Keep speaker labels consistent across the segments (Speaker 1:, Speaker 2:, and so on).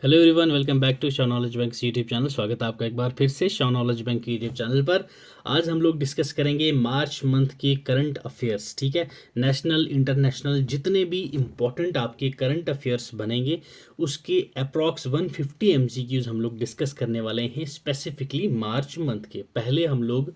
Speaker 1: Hello everyone, welcome back to Shah knowledge bank YouTube channel. स्वागत है आपका एक बार फिर से Shah knowledge bank YouTube channel पर। आज हम लोग डिस्कस करेंगे मार्च मंथ के करंट अफेयर्स। ठीक है, नेशनल इंटरनेशनल जितने भी इम्पोर्टेंट आपके करंट अफेयर्स बनेंगे उसके अप्रॉक्स 150 एमसीक्यूज हम लोग डिस्कस करने वाले हैं स्पेसिफिकली मार्च मंथ के। पहले हम लोग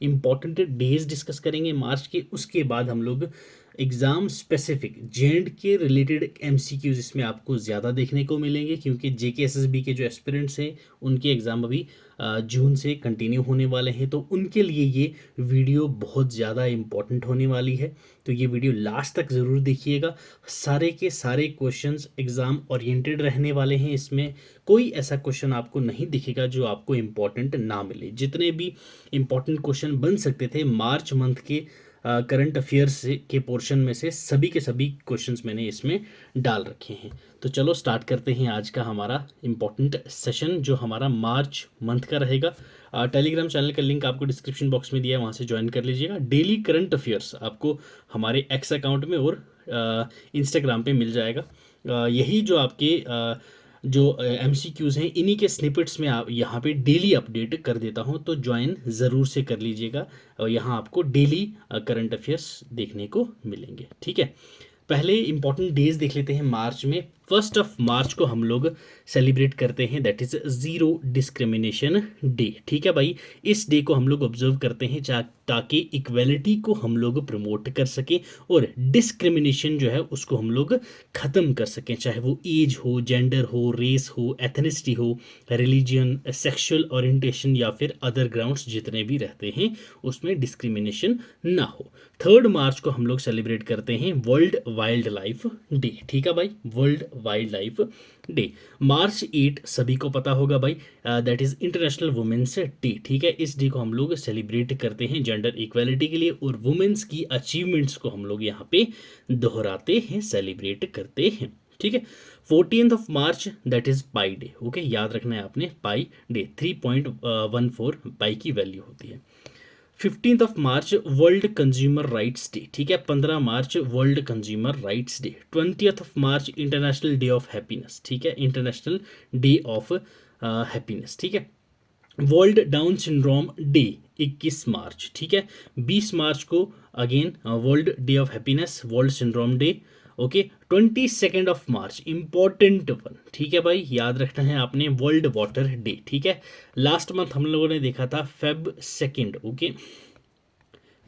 Speaker 1: इम्पॉर्टेंट डेज डिस्कस करेंगे मार्च के, उसके बाद हम लोग एग्ज़ाम स्पेसिफिक जेएंड के रिलेटेड एमसीक्यूज इसमें आपको ज़्यादा देखने को मिलेंगे, क्योंकि जेके एसएसबी के जो एस्पिरेंट्स हैं उनके एग्ज़ाम अभी जून से कंटिन्यू होने वाले हैं, तो उनके लिए ये वीडियो बहुत ज़्यादा इम्पॉर्टेंट होने वाली है। तो ये वीडियो लास्ट तक ज़रूर देखिएगा। सारे के सारे क्वेश्चंस एग्ज़ाम ओरिएंटेड रहने वाले हैं। इसमें कोई ऐसा क्वेश्चन आपको नहीं दिखेगा जो आपको इम्पॉर्टेंट ना मिले। जितने भी इम्पॉर्टेंट क्वेश्चन बन सकते थे मार्च मंथ के करंट अफेयर्स के पोर्शन में से सभी के सभी क्वेश्चंस मैंने इसमें डाल रखे हैं। तो चलो स्टार्ट करते हैं आज का हमारा इम्पॉर्टेंट सेशन जो हमारा मार्च मंथ का रहेगा। टेलीग्राम चैनल का लिंक आपको डिस्क्रिप्शन बॉक्स में दिया है, वहाँ से ज्वाइन कर लीजिएगा। डेली करंट अफेयर्स आपको हमारे एक्स अकाउंट में और इंस्टाग्राम पे मिल जाएगा। यही जो आपके जो एम सी क्यूज़ हैं इन्हीं के स्निपेट्स में आप यहाँ पे डेली अपडेट कर देता हूँ, तो ज्वाइन ज़रूर से कर लीजिएगा। और यहाँ आपको डेली करंट अफेयर्स देखने को मिलेंगे। ठीक है, पहले इंपॉर्टेंट डेज देख लेते हैं मार्च में। 1 मार्च को हम लोग सेलिब्रेट करते हैं, that is zero discrimination day. ठीक है भाई, इस डे को हम लोग ऑब्जर्व करते हैं ताकि इक्वलिटी को हम लोग प्रमोट कर सकें और डिस्क्रिमिनेशन जो है उसको हम लोग ख़त्म कर सकें, चाहे वो एज हो, जेंडर हो, रेस हो, एथनिसिटी हो, रिलीजन, सेक्सुअल ओरिएंटेशन या फिर अदर ग्राउंड्स जितने भी रहते हैं उसमें डिस्क्रिमिनेशन ना हो। 3 मार्च को हम लोग सेलिब्रेट करते हैं वर्ल्ड वाइल्ड लाइफ डे। ठीक है भाई, वर्ल्ड वाइल्ड लाइफ डे। मार्च 8 सभी को पता होगा भाई, that is international women's day. ठीक है, इस डे को हम लोग सेलिब्रेट करते हैं जेंडर इक्वालिटी के लिए और वुमेंस की अचीवमेंट्स को हम लोग यहाँ पे दोहराते हैं, सेलिब्रेट करते हैं। ठीक है, 14 मार्च that is pi day. Okay, याद रखना है आपने, पाई डे 3.14 पाई की वैल्यू होती है। 15 March world consumer rights day. ठीक है, 15 March world consumer rights day. 20 March international day of happiness. ठीक है, इंटरनेशनल डे ऑफ हैप्पीनेस। ठीक है, world down syndrome day 21 March. ठीक है, 20 मार्च को again world day of happiness, world syndrome day. Okay, 22 March important one. ठीक है भाई, याद रखना है आपने, वर्ल्ड वाटर डे। ठीक है, लास्ट मंथ हम लोगों ने देखा था Feb 2। ओके,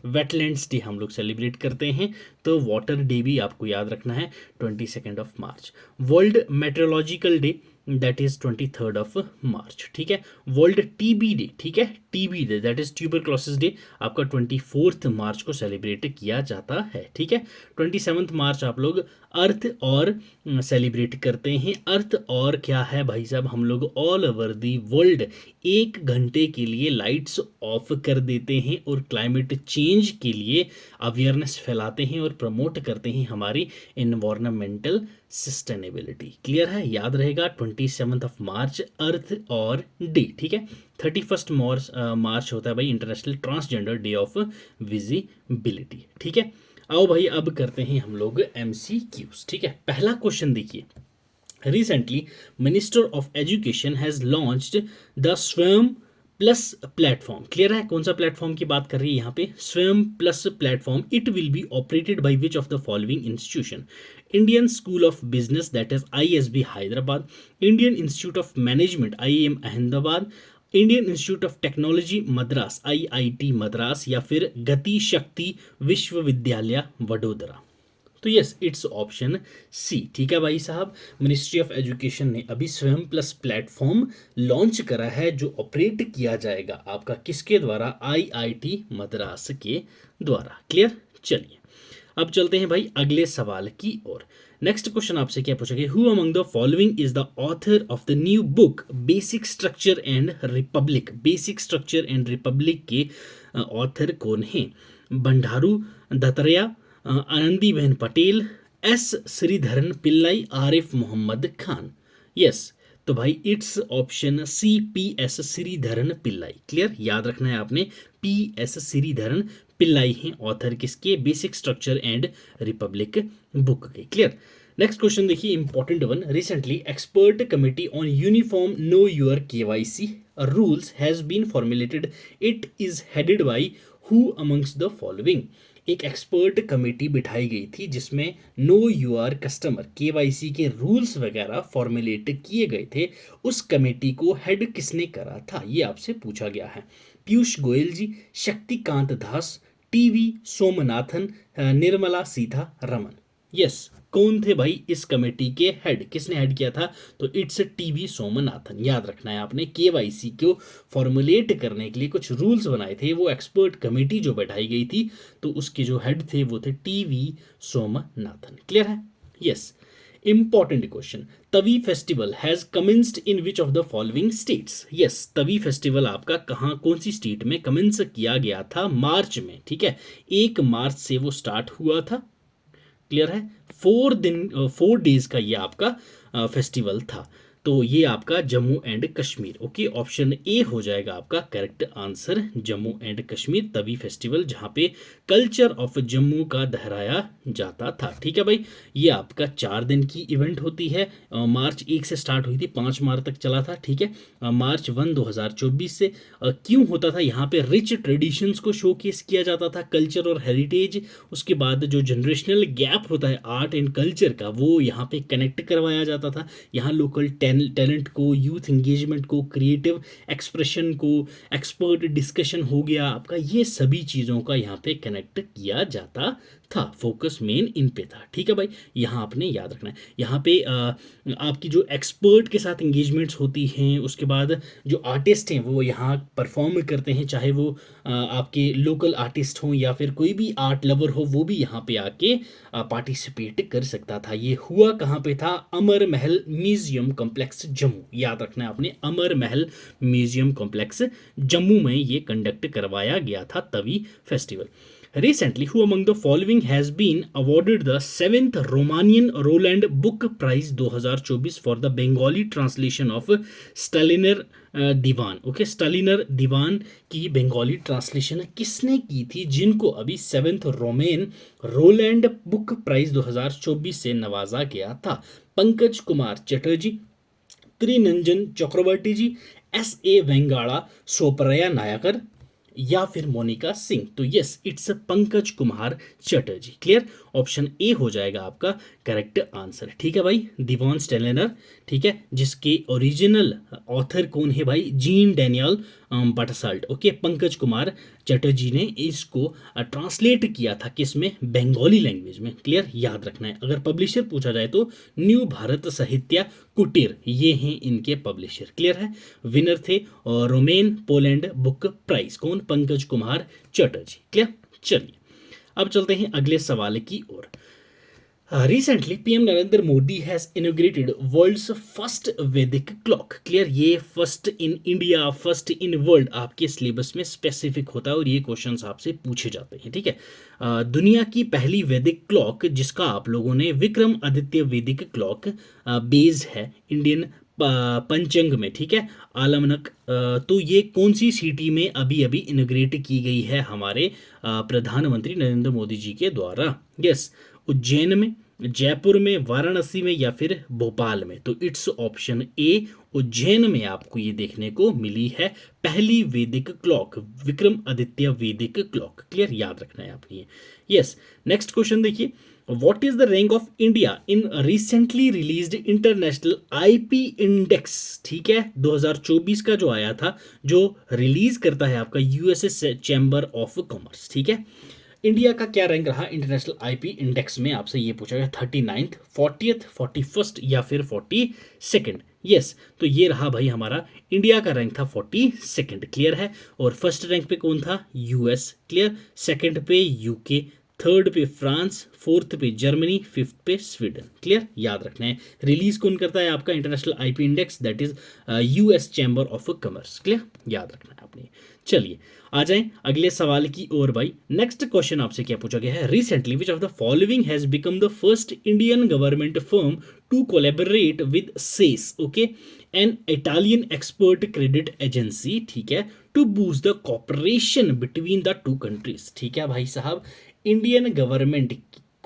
Speaker 1: वेटलैंड्स डे हम लोग सेलिब्रेट करते हैं, तो वाटर डे भी आपको याद रखना है 22 मार्च। World meteorological day that is 23 March. ठीक है, वर्ल्ड टीबी डे। ठीक है, TB day that is tuberculosis day आपका 24 मार्च को सेलिब्रेट किया जाता है। ठीक है, 27 मार्च आप लोग अर्थ और सेलिब्रेट करते हैं। अर्थ और क्या है भाई साहब, हम लोग ऑल ओवर दी वर्ल्ड 1 घंटे के लिए लाइट्स ऑफ कर देते हैं और क्लाइमेट चेंज के लिए अवेयरनेस फैलाते हैं और प्रमोट करते हैं हमारी इन्वायरमेंटल सस्टेनेबिलिटी। क्लियर है, याद रहेगा 27 मार्च अर्थ और डे। ठीक है, 31 मार्च होता है भाई international transgender day of visibility. ठीक है, आओ भाई अब करते हैं हम लोग MCQs। ठीक है, पहला क्वेश्चन देखिए, recently minister of education has launched the स्वयं प्लस प्लेटफॉर्म। क्लियर है, कौन सा प्लेटफॉर्म की बात कर रही है यहाँ पे, स्वयं plus platform. It will be operated by which of the following institution, Indian school of business that is ISB Hyderabad, Indian institute of management IIM Ahmedabad, Indian institute of technology Madras IIT Madras, या फिर गति शक्ति विश्वविद्यालय वडोदरा। तो यस, इट्स ऑप्शन सी। ठीक है भाई साहब, मिनिस्ट्री ऑफ एजुकेशन ने अभी स्वयं प्लस प्लेटफॉर्म लॉन्च करा है जो ऑपरेट किया जाएगा आपका किसके द्वारा, IIT मद्रास के द्वारा। क्लियर, चलिए अब चलते हैं भाई अगले सवाल की ओर। नेक्स्ट क्वेश्चन आपसे क्या पूछा गया, who among the following is the author of the new book basic structure and republic. Basic structure and republic के ऑथर कौन हैं, बंडारू दत्तात्रेय, आनंदीबेन पटेल, S श्रीधरन पिल्लाई, आरिफ मोहम्मद खान। यस, तो भाई it's option C, PS Sreedharan Pillai. Clear, याद रखना है आपने, PS श्रीधरन पिल्लाई हैं ऑथर किसके, basic structure and republic book के। क्लियर, नेक्स्ट क्वेश्चन देखिए, important one. Recently expert committee on uniform know your KYC rules has been formulated, it is headed by who amongst the following. एक expert committee बिठाई गई थी जिसमें know your customer KYC के rules वगैरह formulate किए गए थे। उस कमेटी को हेड किसने करा था, ये आपसे पूछा गया है। पीयूष गोयल जी, शक्तिकांत दास, टीवी सोमनाथन, निर्मला सीतारमण। यस, कौन थे भाई इस कमेटी के हेड, किसने हेड किया था? तो इट्स टीवी सोमनाथन। याद रखना है आपने, केवाईसी को फॉर्मुलेट करने के लिए कुछ रूल्स बनाए थे, वो एक्सपर्ट कमेटी जो बैठाई गई थी, तो उसके जो हेड थे वो थे टीवी सोमनाथन। क्लियर है? Yes. Important question, Tawi festival has commenced in which of the following states. Yes, Tawi festival आपका कहाँ, कौन सी स्टेट में कमेंस किया गया था? मार्च में। ठीक है, 1 मार्च से वो स्टार्ट हुआ था। क्लियर है? 4 डेज का ये आपका फेस्टिवल था। तो ये आपका Jammu and Kashmir. Okay, option A हो जाएगा आपका correct answer, Jammu and Kashmir Tawi festival, जहाँ पे कल्चर ऑफ जम्मू का दोहराया जाता था। ठीक है भाई, ये आपका 4 दिन की इवेंट होती है। मार्च 1 से स्टार्ट हुई थी, 5 मार्च तक चला था। ठीक है, मार्च 1 2024 से। क्यों होता था? यहाँ पे रिच ट्रेडिशंस को शोकेस किया जाता था, कल्चर और हेरिटेज। उसके बाद जो जनरेशनल गैप होता है आर्ट एंड कल्चर का, वो यहाँ पे कनेक्ट करवाया जाता था। यहाँ लोकल टैलेंट को, यूथ इंगेजमेंट को, क्रिएटिव एक्सप्रेशन को, एक्सपर्ट डिस्कशन हो गया आपका, ये सभी चीज़ों का यहाँ पे कनेक्ट किया जाता था। फोकस मेन इन पे था। ठीक है भाई, यहाँ आपने याद रखना है। यहाँ पे आपकी जो एक्सपर्ट के साथ इंगेजमेंट्स होती हैं, उसके बाद जो आर्टिस्ट हैं वो यहाँ परफॉर्म करते हैं, चाहे वो आपके लोकल आर्टिस्ट हों या फिर कोई भी आर्ट लवर हो, वो भी यहाँ पे आके पार्टिसिपेट कर सकता था। ये हुआ कहाँ पे था? अमर महल म्यूजियम कॉम्प्लेक्स जम्मू। याद रखना है आपने, अमर महल म्यूजियम कॉम्प्लेक्स जम्मू में ये कंडक्ट करवाया गया था Tawi festival. Recently, who among the following has been awarded the 7th Romanian Roland Book Prize 2024 for the Bengali translation of Staliner Deewan? Okay, Staliner Deewan की बंगाली ट्रांसलेशन किसने की थी, जिनको अभी 7th romaine Rowland book prize 2024 से नवाजा गया था? पंकज कुमार चटर्जी, त्रिनंजन चक्रवर्ती जी, S.A. वेंगाड़ा, सोपरया नायकर या फिर मोनिका सिंह? तो yes, it's Pankaj Kumar Chatterjee. Clear? Option A हो जाएगा आपका करेक्ट आंसर। ठीक है भाई, दीवान स्टेलेनर, ठीक है, जिसके ओरिजिनल ऑथर कौन है भाई? Jean Daniel Baltassat. Okay, Pankaj Kumar Chatterjee ने इसको ट्रांसलेट किया था किस में? बंगाली लैंग्वेज में। क्लियर? याद रखना है। अगर पब्लिशर पूछा जाए तो न्यू भारत साहित्य कुटीर, ये हैं इनके पब्लिशर। क्लियर है? विनर थे रोमेन पोलैंड बुक प्राइज, कौन? पंकज कुमार चटर्जी। क्लियर? चलिए अब चलते हैं अगले सवाल की ओर। Recently PM Narendra Modi has inaugurated world's first Vedic clock. Clear? ये first in India, first in world आपके सिलेबस में स्पेसिफिक होता है और ये क्वेश्चंस आपसे पूछे जाते हैं। ठीक है, दुनिया की पहली वैदिक क्लॉक, जिसका आप लोगों ने विक्रम आदित्य वैदिक क्लॉक बेस्ड है इंडियन पंचांग में। ठीक है, आलमनक। तो ये कौन सी सिटी में अभी अभी इनोग्रेट की गई है हमारे प्रधानमंत्री नरेंद्र मोदी जी के द्वारा? यस, उज्जैन में, जयपुर में, वाराणसी में या फिर भोपाल में? तो इट्स ऑप्शन ए, उज्जैन में आपको ये देखने को मिली है पहली वैदिक क्लॉक, विक्रम आदित्य वैदिक क्लॉक। क्लियर? याद रखना है आपने। यस, नेक्स्ट क्वेश्चन देखिए, what is the rank of India in recently released international IP index? ठीक है, 2024 का जो आया था, जो रिलीज करता है आपका यूएसएस चैम्बर ऑफ कॉमर्स। ठीक है, इंडिया का क्या रैंक रहा इंटरनेशनल आईपी इंडेक्स में? आपसे ये पूछा गया 39th, 40th, 41st या फिर 42nd? यस, तो ये रहा भाई हमारा इंडिया का रैंक था 42nd। क्लियर है? और फर्स्ट रैंक पे कौन था? यूएस। क्लियर? सेकंड पे यूके, थर्ड पे फ्रांस, फोर्थ पे जर्मनी, फिफ्थ पे स्वीडन। क्लियर? याद रखना है। रिलीज कौन करता है आपका international IP index? That is US chamber of commerce. Clear? याद रखना है आपने। चलिए आ जाएं अगले सवाल की ओर भाई। नेक्स्ट क्वेश्चन आपसे क्या पूछा गया है? Recently which of the following has become the first Indian government firm to collaborate with SACE, okay, an Italian expert credit agency, ठीक है, to boost the cooperation between the two countries? ठीक है भाई साहब, इंडियन गवर्नमेंट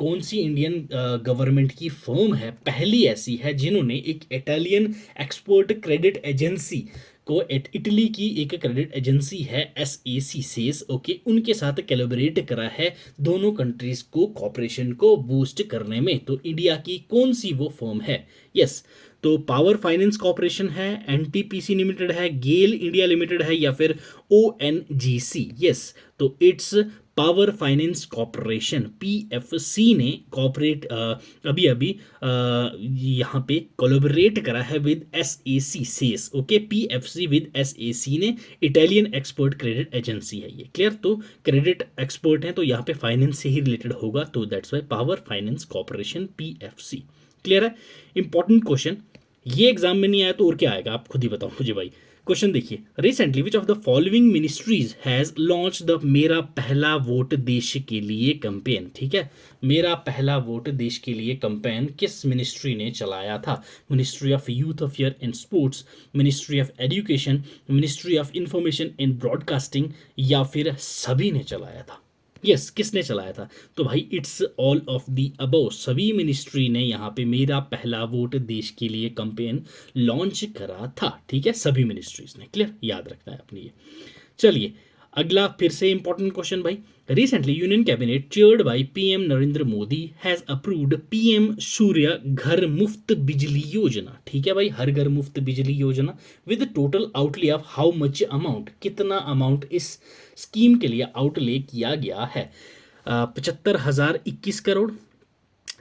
Speaker 1: कौन सी Indian government की firm है, पहली ऐसी है जिन्होंने एक इटालियन एक्सपोर्ट क्रेडिट एजेंसी को, इटली की एक क्रेडिट एजेंसी है SAC सेस, ओके, उनके साथ कोलैबोरेट करा है दोनों कंट्रीज को कॉपरेशन को बूस्ट करने में। तो इंडिया की कौन सी वो फर्म है? यस, तो पावर फाइनेंस कॉर्पोरेशन है, NTPC लिमिटेड है, गेल इंडिया लिमिटेड है, या फिर ONGC? यस, तो it's power finance corporation, PFC ने कॉर्पोरेट अभी अभी यहाँ पे कोलैबोरेट करा है with SAC SACE, okay, PFC with SAC ने, इटालियन एक्सपोर्ट क्रेडिट एजेंसी है ये, क्लियर? तो क्रेडिट एक्सपोर्ट है तो यहाँ पे फाइनेंस से ही रिलेटेड होगा, तो that's why power finance corporation, PFC, clear है? इंपॉर्टेंट क्वेश्चन, ये एग्जाम में नहीं आया तो और क्या आएगा आप खुद ही बताओ मुझे भाई। क्वेश्चन देखिए, recently which of the following ministries has launch the मेरा पहला वोट देश के लिए कैंपेन? ठीक है, मेरा पहला वोट देश के लिए कैंपेन किस मिनिस्ट्री ने चलाया था? Ministry of youth affair and sports, ministry of education, ministry of information and broadcasting, या फिर सभी ने चलाया था? यस, किसने चलाया था? तो भाई it's all of the above, सभी मिनिस्ट्री ने यहाँ पे मेरा पहला वोट देश के लिए कैंपेन लॉन्च करा था, ठीक है, सभी मिनिस्ट्रीज ने, क्लियर? याद रखना है अपनी ये। चलिए अगला फिर से इंपॉर्टेंट क्वेश्चन भाई, recently union cabinet chaired by PM Narendra Modi has approved PM सूर्य घर मुफ्त बिजली योजना, ठीक है भाई, हर घर मुफ्त बिजली योजना, with total outlay of how much amount, कितना अमाउंट इस स्कीम के लिए आउटले किया गया है? 75,021 करोड़,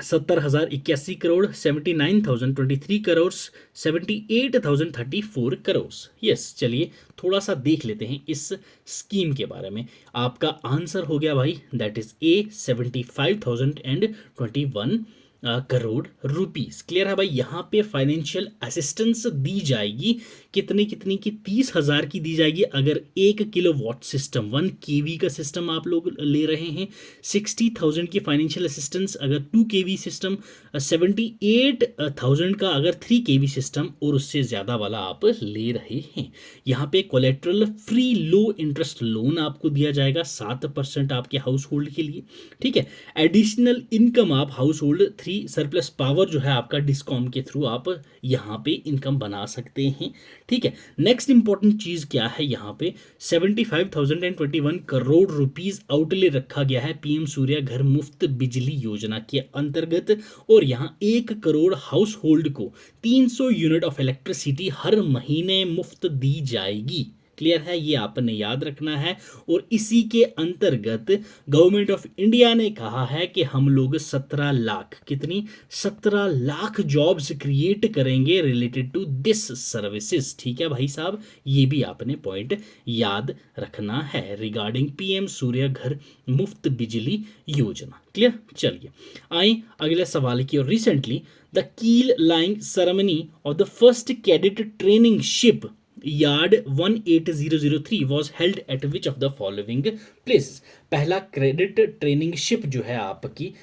Speaker 1: 70,081 करोड़, 79,023 करोड़, 78,034 करोड़। यस, चलिए थोड़ा सा देख लेते हैं इस स्कीम के बारे में। आपका आंसर हो गया भाई, that is A, 75,021 crore rupees, clear है भाई? यहाँ पे फाइनेंशियल असिस्टेंस दी जाएगी, कितनी कितनी की? 30,000 की दी जाएगी अगर 1 किलोवाट सिस्टम, 1 kV का सिस्टम आप लोग ले रहे हैं। 60,000 की फाइनेंशियल असिस्टेंस अगर 2 kV सिस्टम, 78,000 का अगर 3 kV सिस्टम, और उससे ज़्यादा वाला आप ले रहे हैं। यहाँ पे कोलेट्रल फ्री लो इंटरेस्ट लोन आपको दिया जाएगा 7% आपके हाउस होल्ड के लिए, ठीक है? एडिशनल इनकम आप हाउस होल्ड 3 सरप्लस पावर जो है आपका डिस्कॉम के थ्रू आप यहाँ पे इनकम बना सकते हैं, ठीक है? नेक्स्ट इंपॉर्टेंट चीज क्या है, यहाँ पे 75,021 करोड़ रुपीस आउटले रखा गया है PM सूर्य घर मुफ्त बिजली योजना के अंतर्गत, और यहाँ 1 करोड़ हाउस होल्ड को 300 यूनिट ऑफ इलेक्ट्रिसिटी हर महीने मुफ्त दी जाएगी, क्लियर है? ये आपने याद रखना है। और इसी के अंतर्गत गवर्नमेंट ऑफ इंडिया ने कहा है कि हम लोग 17 लाख, कितनी? 17 लाख जॉब्स क्रिएट करेंगे रिलेटेड टू दिस सर्विसेज, ठीक है भाई साहब? ये भी आपने पॉइंट याद रखना है रिगार्डिंग PM सूर्य घर मुफ्त बिजली योजना, क्लियर? चलिए आए अगले सवाल की ओर। रिसेंटली द कील lying ceremony of the first cadet training ship yard 18003 was held at which of the following places? पहला क्रेडिट ट्रेनिंग शिप जो है आपकी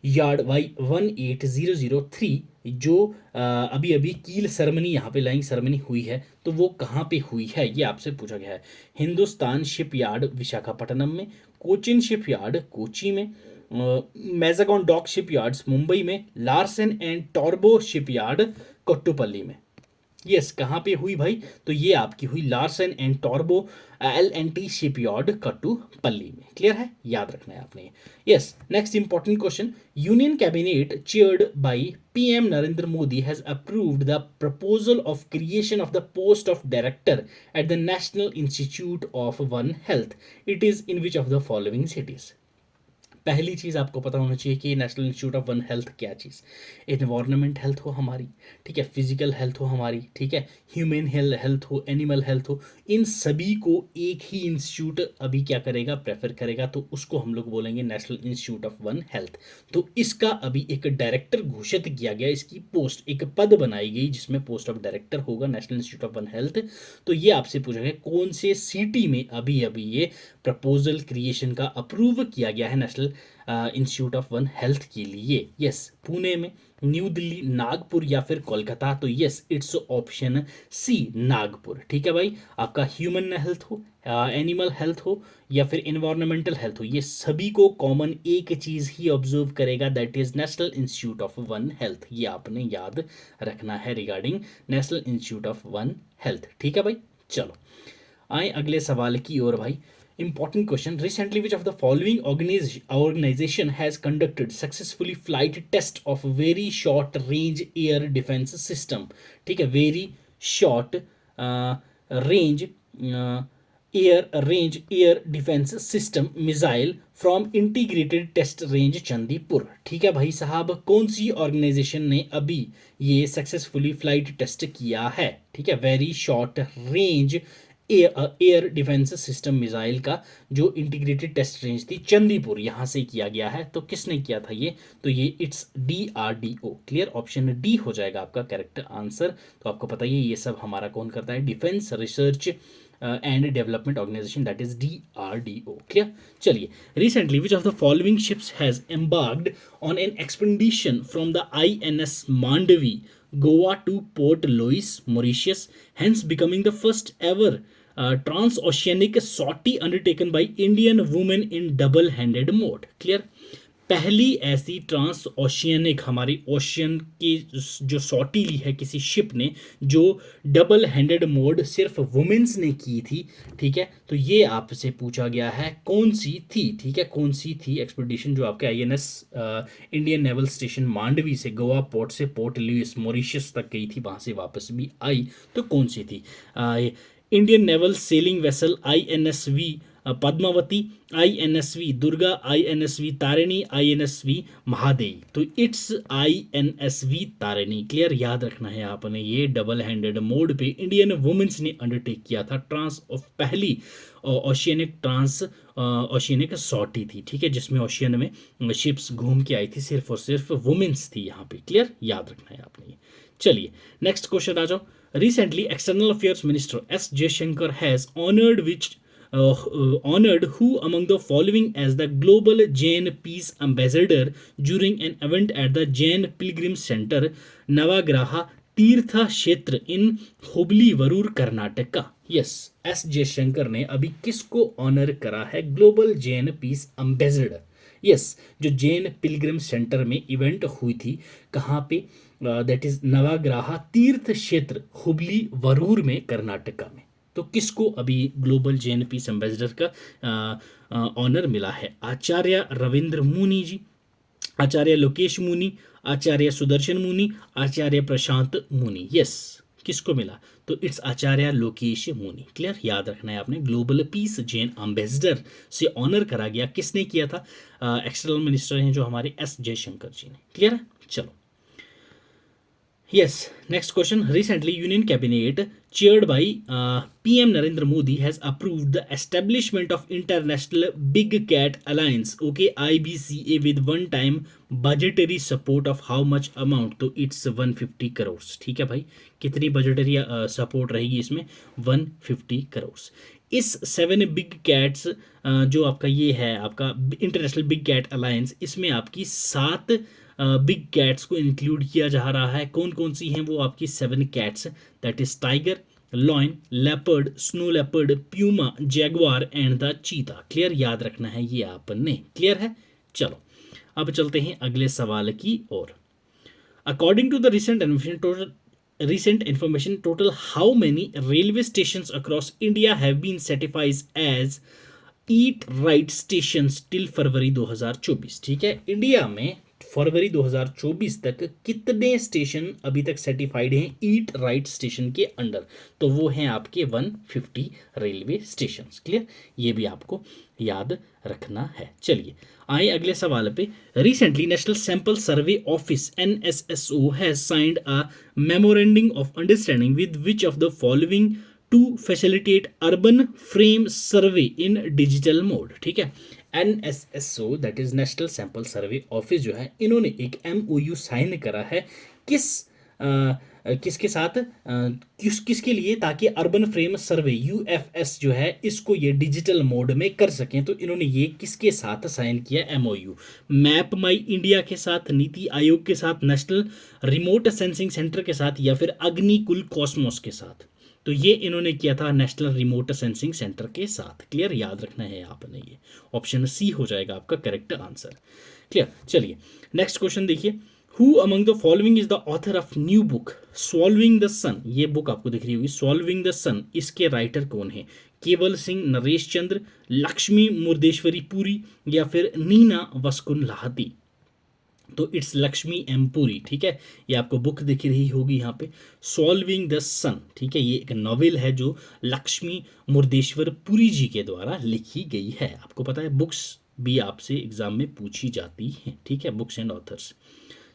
Speaker 1: यार्ड वाई 18003 जो अभी अभी कील सेरेमनी, यहाँ पे लाइंग सेरेमनी हुई है, तो वो कहाँ पे हुई है ये आपसे पूछा गया है। हिंदुस्तान शिप यार्ड विशाखापट्टनम में, कोचिन शिप यार्ड कोची में, Mazagon dock ship yards Mumbai में, लार्सन एंड टॉर्बो शिप यार्ड कोट्टुपल्ली में। यस, कहाँ पे हुई भाई? तो ये आपकी हुई Larsen and turbo L&T shipyard Kattupalli में, क्लियर है? याद रखना है आपने। Yes, next important question, union cabinet chaired by PM Narendra Modi has approved the proposal of creation of the post of director at the national institute of one health, it is in which of the following cities? पहली चीज़ आपको पता होना चाहिए कि national institute of one health क्या चीज़, environment health हो हमारी, ठीक है, फिजिकल हेल्थ हो हमारी, ठीक है, ह्यूमन हेल्थ हो, एनिमल हेल्थ हो, इन सभी को एक ही इंस्टीट्यूट अभी क्या करेगा, प्रेफर करेगा, तो उसको हम लोग बोलेंगे national institute of one health. तो इसका अभी एक डायरेक्टर घोषित किया गया, इसकी पोस्ट, एक पद बनाई गई जिसमें पोस्ट ऑफ डायरेक्टर होगा national institute of one health. तो ये आपसे पूछा गया कौन से सिटी में अभी अभी ये प्रपोजल क्रिएशन का अप्रूव किया गया है national national institute of one health के लिए? यस, पुणे में, न्यू दिल्ली, नागपुर या फिर कोलकाता? तो yes, it's option C, Nagpur. ठीक है भाई, आपका ह्यूमन हेल्थ हो, एनिमल हेल्थ हो या फिर इन्वायरमेंटल हेल्थ हो, ये सभी को कॉमन एक चीज़ ही ऑब्जर्व करेगा, that is national institute of one health. ये आपने याद रखना है regarding national institute of one health. ठीक है भाई, चलो आए अगले सवाल की ओर भाई। Important question. Recently, which of the following organization has conducted successfully flight test of very short range air defense system? ठीक है, very short range air defense system missile from integrated test range Chandipur. ठीक है भाई साहब, कौन सी organisation ने अभी ये सक्सेसफुली फ्लाइट टेस्ट किया है? ठीक है, very short range air defence system missile का जो इंटीग्रेटेड टेस्ट रेंज थी चंदीपुर, यहाँ से किया गया है। तो किसने किया था ये? तो ये it's DRDO। Clear, option D हो जाएगा आपका करेक्ट आंसर। तो आपको पता ही है ये सब हमारा कौन करता है? Defence research and development organisation, that is DRDO। Clear, चलिए। Recently which of the following ships has embarked on an expedition from the INS Mandovi Goa to Port Louis, Mauritius, hence becoming the first ever transoceanic sortie undertaken by Indian women in double-handed mode. Clear? पहली ऐसी trans oceanic, हमारी ocean की जो सॉटी ली है किसी ship ने, जो double handed mode सिर्फ वुमेन्स ने की थी। ठीक है, तो ये आपसे पूछा गया है कौन सी थी। ठीक है, कौन सी थी एक्सपेडिशन जो आपके INS Indian naval station Mandovi से गोवा पोर्ट से पोर्ट लुइस मॉरिशस तक गई थी, वहाँ से वापस भी आई, तो कौन सी थी? Indian naval selling vessel INSV Padmavati, INSV Durga, INSV Tarini, INSV Mahadevi. तो इट्स INSV तारिणी। क्लियर, याद रखना है आपने, ये डबल हैंडेड मोड पे इंडियन वुमेन्स ने अंडरटेक किया था ट्रांस ऑफ पहली ओशियनिक ट्रांस ओशियनिक सॉर्टी थी। ठीक है, जिसमें ओशियन में शिप्स घूम के आई थी, सिर्फ और सिर्फ वुमेन्स थी यहाँ पे। क्लियर, याद रखना है आपने ये। चलिए नेक्स्ट क्वेश्चन आ जाओ। Recently external affairs minister S Jaishankar has honored who among the following as the global Jain peace ambassador during an event at the Jain Pilgrim Center, Navagraha तीर्थ क्षेत्र इन हुबली वरूर कर्नाटका? यस, S जयशंकर ने अभी किसको honour करा है global Jain piece ambassador? Yes, जो Jain Pilgrim centre में event हुई थी, कहाँ पे? दैट इज नवाग्राहा तीर्थ क्षेत्र हुबली वरूर में कर्नाटका में। तो किसको अभी ग्लोबल जैन पीस एम्बेसडर का ऑनर मिला है? आचार्य रविंद्र मुनि जी, आचार्य लोकेश मुनि, आचार्य सुदर्शन मुनि, आचार्य प्रशांत मुनि। यस, किसको मिला? तो इट्स आचार्य लोकेश मुनि। क्लियर, याद रखना है आपने, ग्लोबल पीस जैन एम्बेसडर से ऑनर करा गया। किसने किया था? एक्सटर्नल मिनिस्टर हैं जो हमारे S जयशंकर जी ने। क्लियर है, चलो। Yes, next question. Recently, Union Cabinet, chaired by PM Narendra Modi, has approved the establishment of International Big Cat Alliance, okay, IBCA, with one-time budgetary support of how much amount? तो it's 150 crores। ठीक है भाई, कितनी budgetary support रहेगी इसमें? 150 crores। इस 7 big cats जो आपका ये है आपका इंटरनेशनल बिग कैट अलायंस, इसमें आपकी 7 बिग कैट्स को इंक्लूड किया जा रहा है। कौन कौन सी हैं वो आपकी 7 cats? That is tiger, lion, leopard, snow leopard, Puma, Jaguar and the चीता। क्लियर, याद रखना है ये आपने। क्लियर है, चलो अब चलते हैं अगले सवाल की ओर। According to the recent information, total how many railway stations across India have been certified as eat right stations till फरवरी 2024? ठीक है, इंडिया में फरवरी 2024 तक कितने स्टेशन अभी तक सर्टिफाइड हैं ईट राइट स्टेशन के अंडर? तो वो हैं आपके 150 रेलवे स्टेशन। क्लियर, ये भी आपको याद रखना है। चलिए आए अगले सवाल पे। Recently national sample survey office NSSO has signed a memorandum of understanding with which of the following to facilitate urban frame survey in digital mode? ठीक है, NSSO that is national sample survey office जो है, इन्होंने एक MOU sign करा है किस किसके साथ किसके लिए, ताकि अर्बन फ्रेम सर्वे यूएफएस जो है इसको ये डिजिटल मोड में कर सकें। तो इन्होंने ये किसके साथ साइन किया एमओयू? मैप माई इंडिया के साथ, नीति आयोग के साथ, नेशनल रिमोट सेंसिंग सेंटर के साथ, या फिर अग्निकुल कॉस्मोस के साथ? तो ये इन्होंने किया था नेशनल रिमोट सेंसिंग सेंटर के साथ। क्लियर, याद रखना है आपने, ये ऑप्शन सी हो जाएगा आपका करेक्ट आंसर। क्लियर, चलिए नेक्स्ट क्वेश्चन देखिए। Who among the following is the author of new book solving the sun? ये बुक आपको दिख रही होगी, सॉल्विंग द सन। इसके राइटर कौन है? केवल सिंह, नरेश चंद्र, लक्ष्मी मुर्देश्वरी पुरी, या फिर नीना वस्कुन लाहती? तो इट्स लक्ष्मी एम पुरी। ठीक है, ये आपको बुक दिख रही होगी यहाँ पे, सॉल्विंग द सन। ठीक है, ये एक नॉवेल है जो लक्ष्मी मुर्देश्वर पुरी जी के द्वारा लिखी गई है। आपको पता है बुक्स भी आपसे एग्जाम में पूछी जाती हैं। ठीक है, बुक्स एंड ऑथर्स।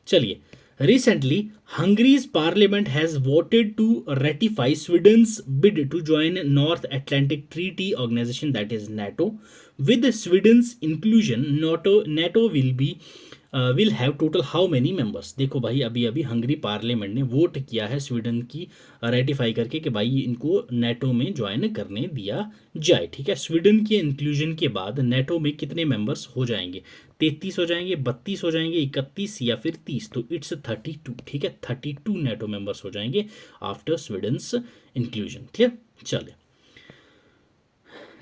Speaker 1: चलिए, recently Hungary's parliament has voted to ratify Sweden's bid to join North Atlantic Treaty Organization, that is NATO. With Sweden's inclusion, NATO will have total how many members? देखो भाई, अभी अभी Hungary parliament ने vote किया है Sweden की ratify करके कि भाई इनको नेटो में ज्वाइन करने दिया जाए। ठीक है, स्वीडन के इंक्लूजन के बाद नेटो में कितने मेंबर्स हो जाएंगे? 33 हो जाएंगे, 32 हो जाएंगे, 31 या फिर 30? तो इट्स 32। ठीक है, 32 नेटो मेंबर्स हो जाएंगे आफ्टर स्वीडन्स इंक्लूजन। क्लियर, चलिए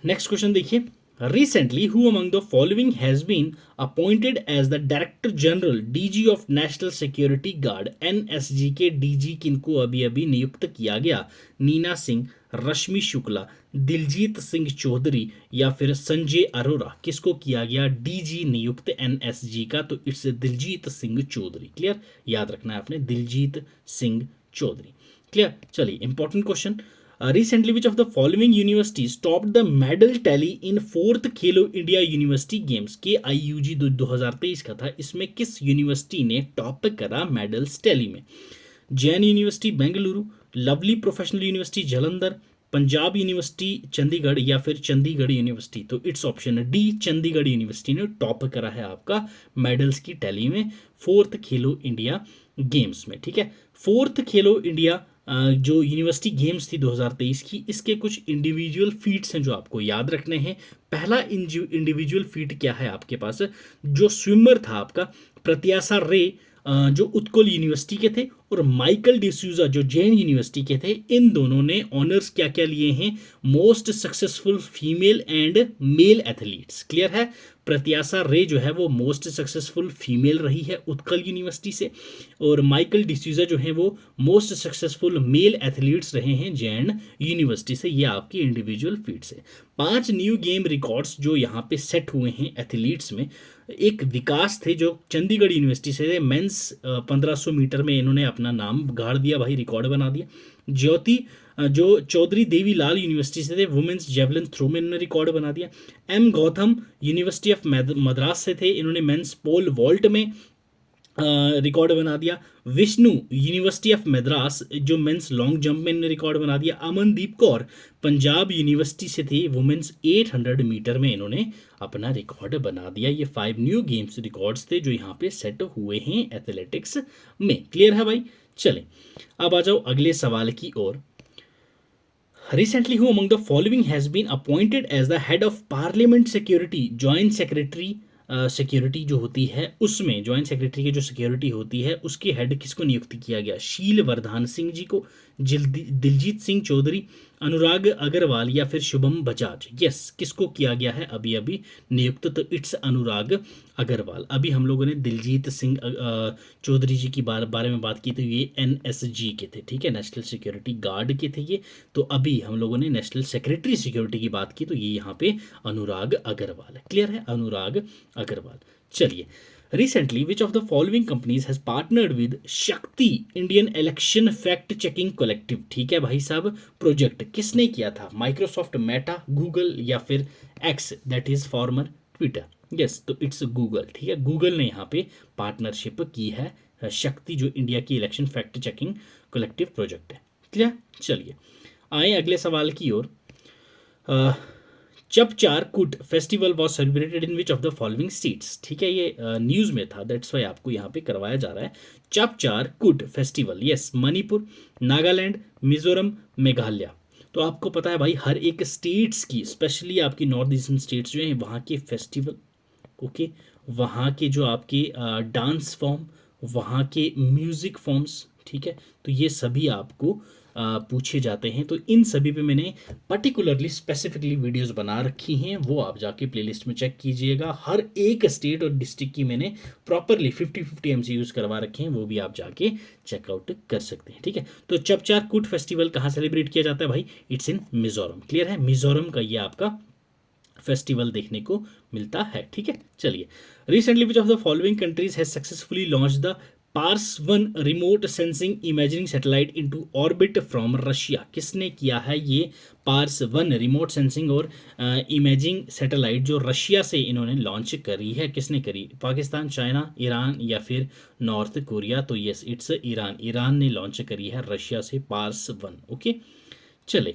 Speaker 1: नेक्स्ट क्वेश्चन देखिए। Recently, who among the following has been appointed as the Director General DG of National Security Guard? NSG के DG किनको अभी अभी नियुक्त किया गया? नीना सिंह, रश्मि शुक्ला, दिलजीत सिंह चौधरी, या फिर संजय अरोरा? किसको किया गया DG नियुक्त NSG का? तो इट्स दिलजीत सिंह चौधरी। क्लियर, याद रखना है आपने, दिलजीत सिंह चौधरी। क्लियर, चलिए important question. Recently, which of the following universities topped the medal tally in 4th Khelo India university games? के IUG 2023 का था, इसमें किस यूनिवर्सिटी ने टॉप करा मेडल्स टैली में? Jain university Bengaluru, lovely professional university Jalandhar, Punjab university Chandigarh, या फिर चंडीगढ़ यूनिवर्सिटी? तो it's option D, Chandigarh university ने टॉप करा है आपका मेडल्स की टैली में 4th खेलो इंडिया गेम्स में। ठीक है, 4th खेलो इंडिया जो यूनिवर्सिटी गेम्स थी 2023 की, इसके कुछ इंडिविजुअल फीट्स हैं जो आपको याद रखने हैं। पहला इंडिविजुअल फीट क्या है आपके पास? जो स्विमर था आपका प्रत्याशा रे, जो उत्कल यूनिवर्सिटी के थे, और माइकल डिसूजा जो जैन यूनिवर्सिटी के थे, इन दोनों ने ऑनर्स क्या क्या लिए हैं? Most successful female and male athletes. Clear है, प्रत्याशा रे जो है वो मोस्ट सक्सेसफुल फीमेल रही है उत्कल यूनिवर्सिटी से, और माइकल डिसूजा जो है वो मोस्ट सक्सेसफुल मेल एथलीट्स रहे हैं जैन यूनिवर्सिटी से। ये आपकी इंडिविजुअल फीट्स है। 5 न्यू गेम रिकॉर्ड्स जो यहाँ पे सेट हुए हैं एथलीट्स में। एक विकास थे जो चंडीगढ़ यूनिवर्सिटी से थे, मेंस 1500 मीटर में इन्होंने अपना नाम गाड़ दिया भाई, रिकॉर्ड बना दिया। ज्योति जो चौधरी देवी लाल यूनिवर्सिटी से थे, वुमेन्स जेवलिन थ्रो में इन्होंने रिकॉर्ड बना दिया। M Gautam university of Madras से थे, इन्होंने मेंस पोल वॉल्ट में रिकॉर्ड बना दिया। विष्णु यूनिवर्सिटी ऑफ मद्रास जो मेंस लॉन्ग जंप में इन्होंने रिकॉर्ड बना दिया। अमनदीप कौर पंजाब यूनिवर्सिटी से थी, वुमेन्स 800 मीटर में इन्होंने अपना रिकॉर्ड बना दिया। ये 5 न्यू गेम्स रिकॉर्ड्स थे जो यहाँ पे सेट हुए हैं एथलेटिक्स में। क्लियर है भाई, चलें अब आ जाओ अगले सवाल की ओर। Recently, who among the following has been appointed as the head of Parliament Security? Joint Secretary security जो होती है उसमें, ज्वाइंट सेक्रेटरी की जो सिक्योरिटी होती है उसके हेड किसको नियुक्त किया गया? शील वर्धान सिंह जी को, दिलजीत सिंह चौधरी, अनुराग अग्रवाल, या फिर शुभम बजाज? यस, किसको किया गया है अभी अभी नियुक्त? तो इट्स अनुराग अग्रवाल। अभी हम लोगों ने दिलजीत सिंह चौधरी जी की बारे में बात की, तो ये NSG के थे। ठीक है, नेशनल सिक्योरिटी गार्ड के थे ये। तो अभी हम लोगों ने नेशनल सेक्रेटरी सिक्योरिटी की बात की, तो ये यहाँ पे अनुराग अग्रवाल है। क्लियर है, अनुराग अग्रवाल। चलिए, Recently, which of the following companies has partnered with शक्ति Indian election fact checking collective? ठीक है भाई साहब, प्रोजेक्ट किसने किया था? माइक्रोसॉफ्ट, मेटा, गूगल, या फिर x that is farmer Twitter? Yes, तो इट्स गूगल। ठीक है, गूगल ने यहाँ पे पार्टनरशिप की है शक्ति जो इंडिया की election fact checking collective project है। क्लियर, चलिए आए अगले सवाल की ओर। चपचार कुट festival was celebrated in which of the following states. ठीक है, ये न्यूज़ में था, दैट्स वाई आपको यहाँ पे करवाया जा रहा है। चपचार कुट फेस्टिवल, यस, मणिपुर, नागालैंड, मिजोरम, मेघालय। तो आपको पता है भाई हर एक स्टेट्स की, स्पेशली आपकी नॉर्थ ईस्टर्न स्टेट्स जो हैं वहाँ के फेस्टिवल, ओके, वहाँ के जो आपके डांस फॉर्म, वहाँ के म्यूज़िक फॉर्म्स, ठीक है, तो ये सभी आपको पूछे जाते हैं। तो इन सभी पे मैंने पर्टिकुलरली स्पेसिफिकली वीडियोस बना रखी हैं, वो आप जाके प्लेलिस्ट में चेक कीजिएगा। हर एक स्टेट और डिस्ट्रिक्ट की मैंने प्रॉपरली 50-50 MCQs करवा रखे हैं, वो भी आप जाके चेकआउट कर सकते हैं। ठीक है, तो चपचार कुट फेस्टिवल कहाँ सेलिब्रेट किया जाता है भाई? It's in Mizoram. क्लियर है, मिजोरम का ये आपका फेस्टिवल देखने को मिलता है। ठीक है, चलिए, recently which of the following countries has successfully launch the Pars one remote sensing imaging satellite into orbit from Russia. किसने किया है ये पार्स-1 रिमोट सेंसिंग और इमेजिंग सैटेलाइट जो रशिया से इन्होंने लॉन्च करी है? किसने करी? पाकिस्तान, चाइना, ईरान या फिर नॉर्थ कोरिया? तो यस, इट्स ईरान। ईरान ने लॉन्च करी है रशिया से पार्स-1। ओके, चले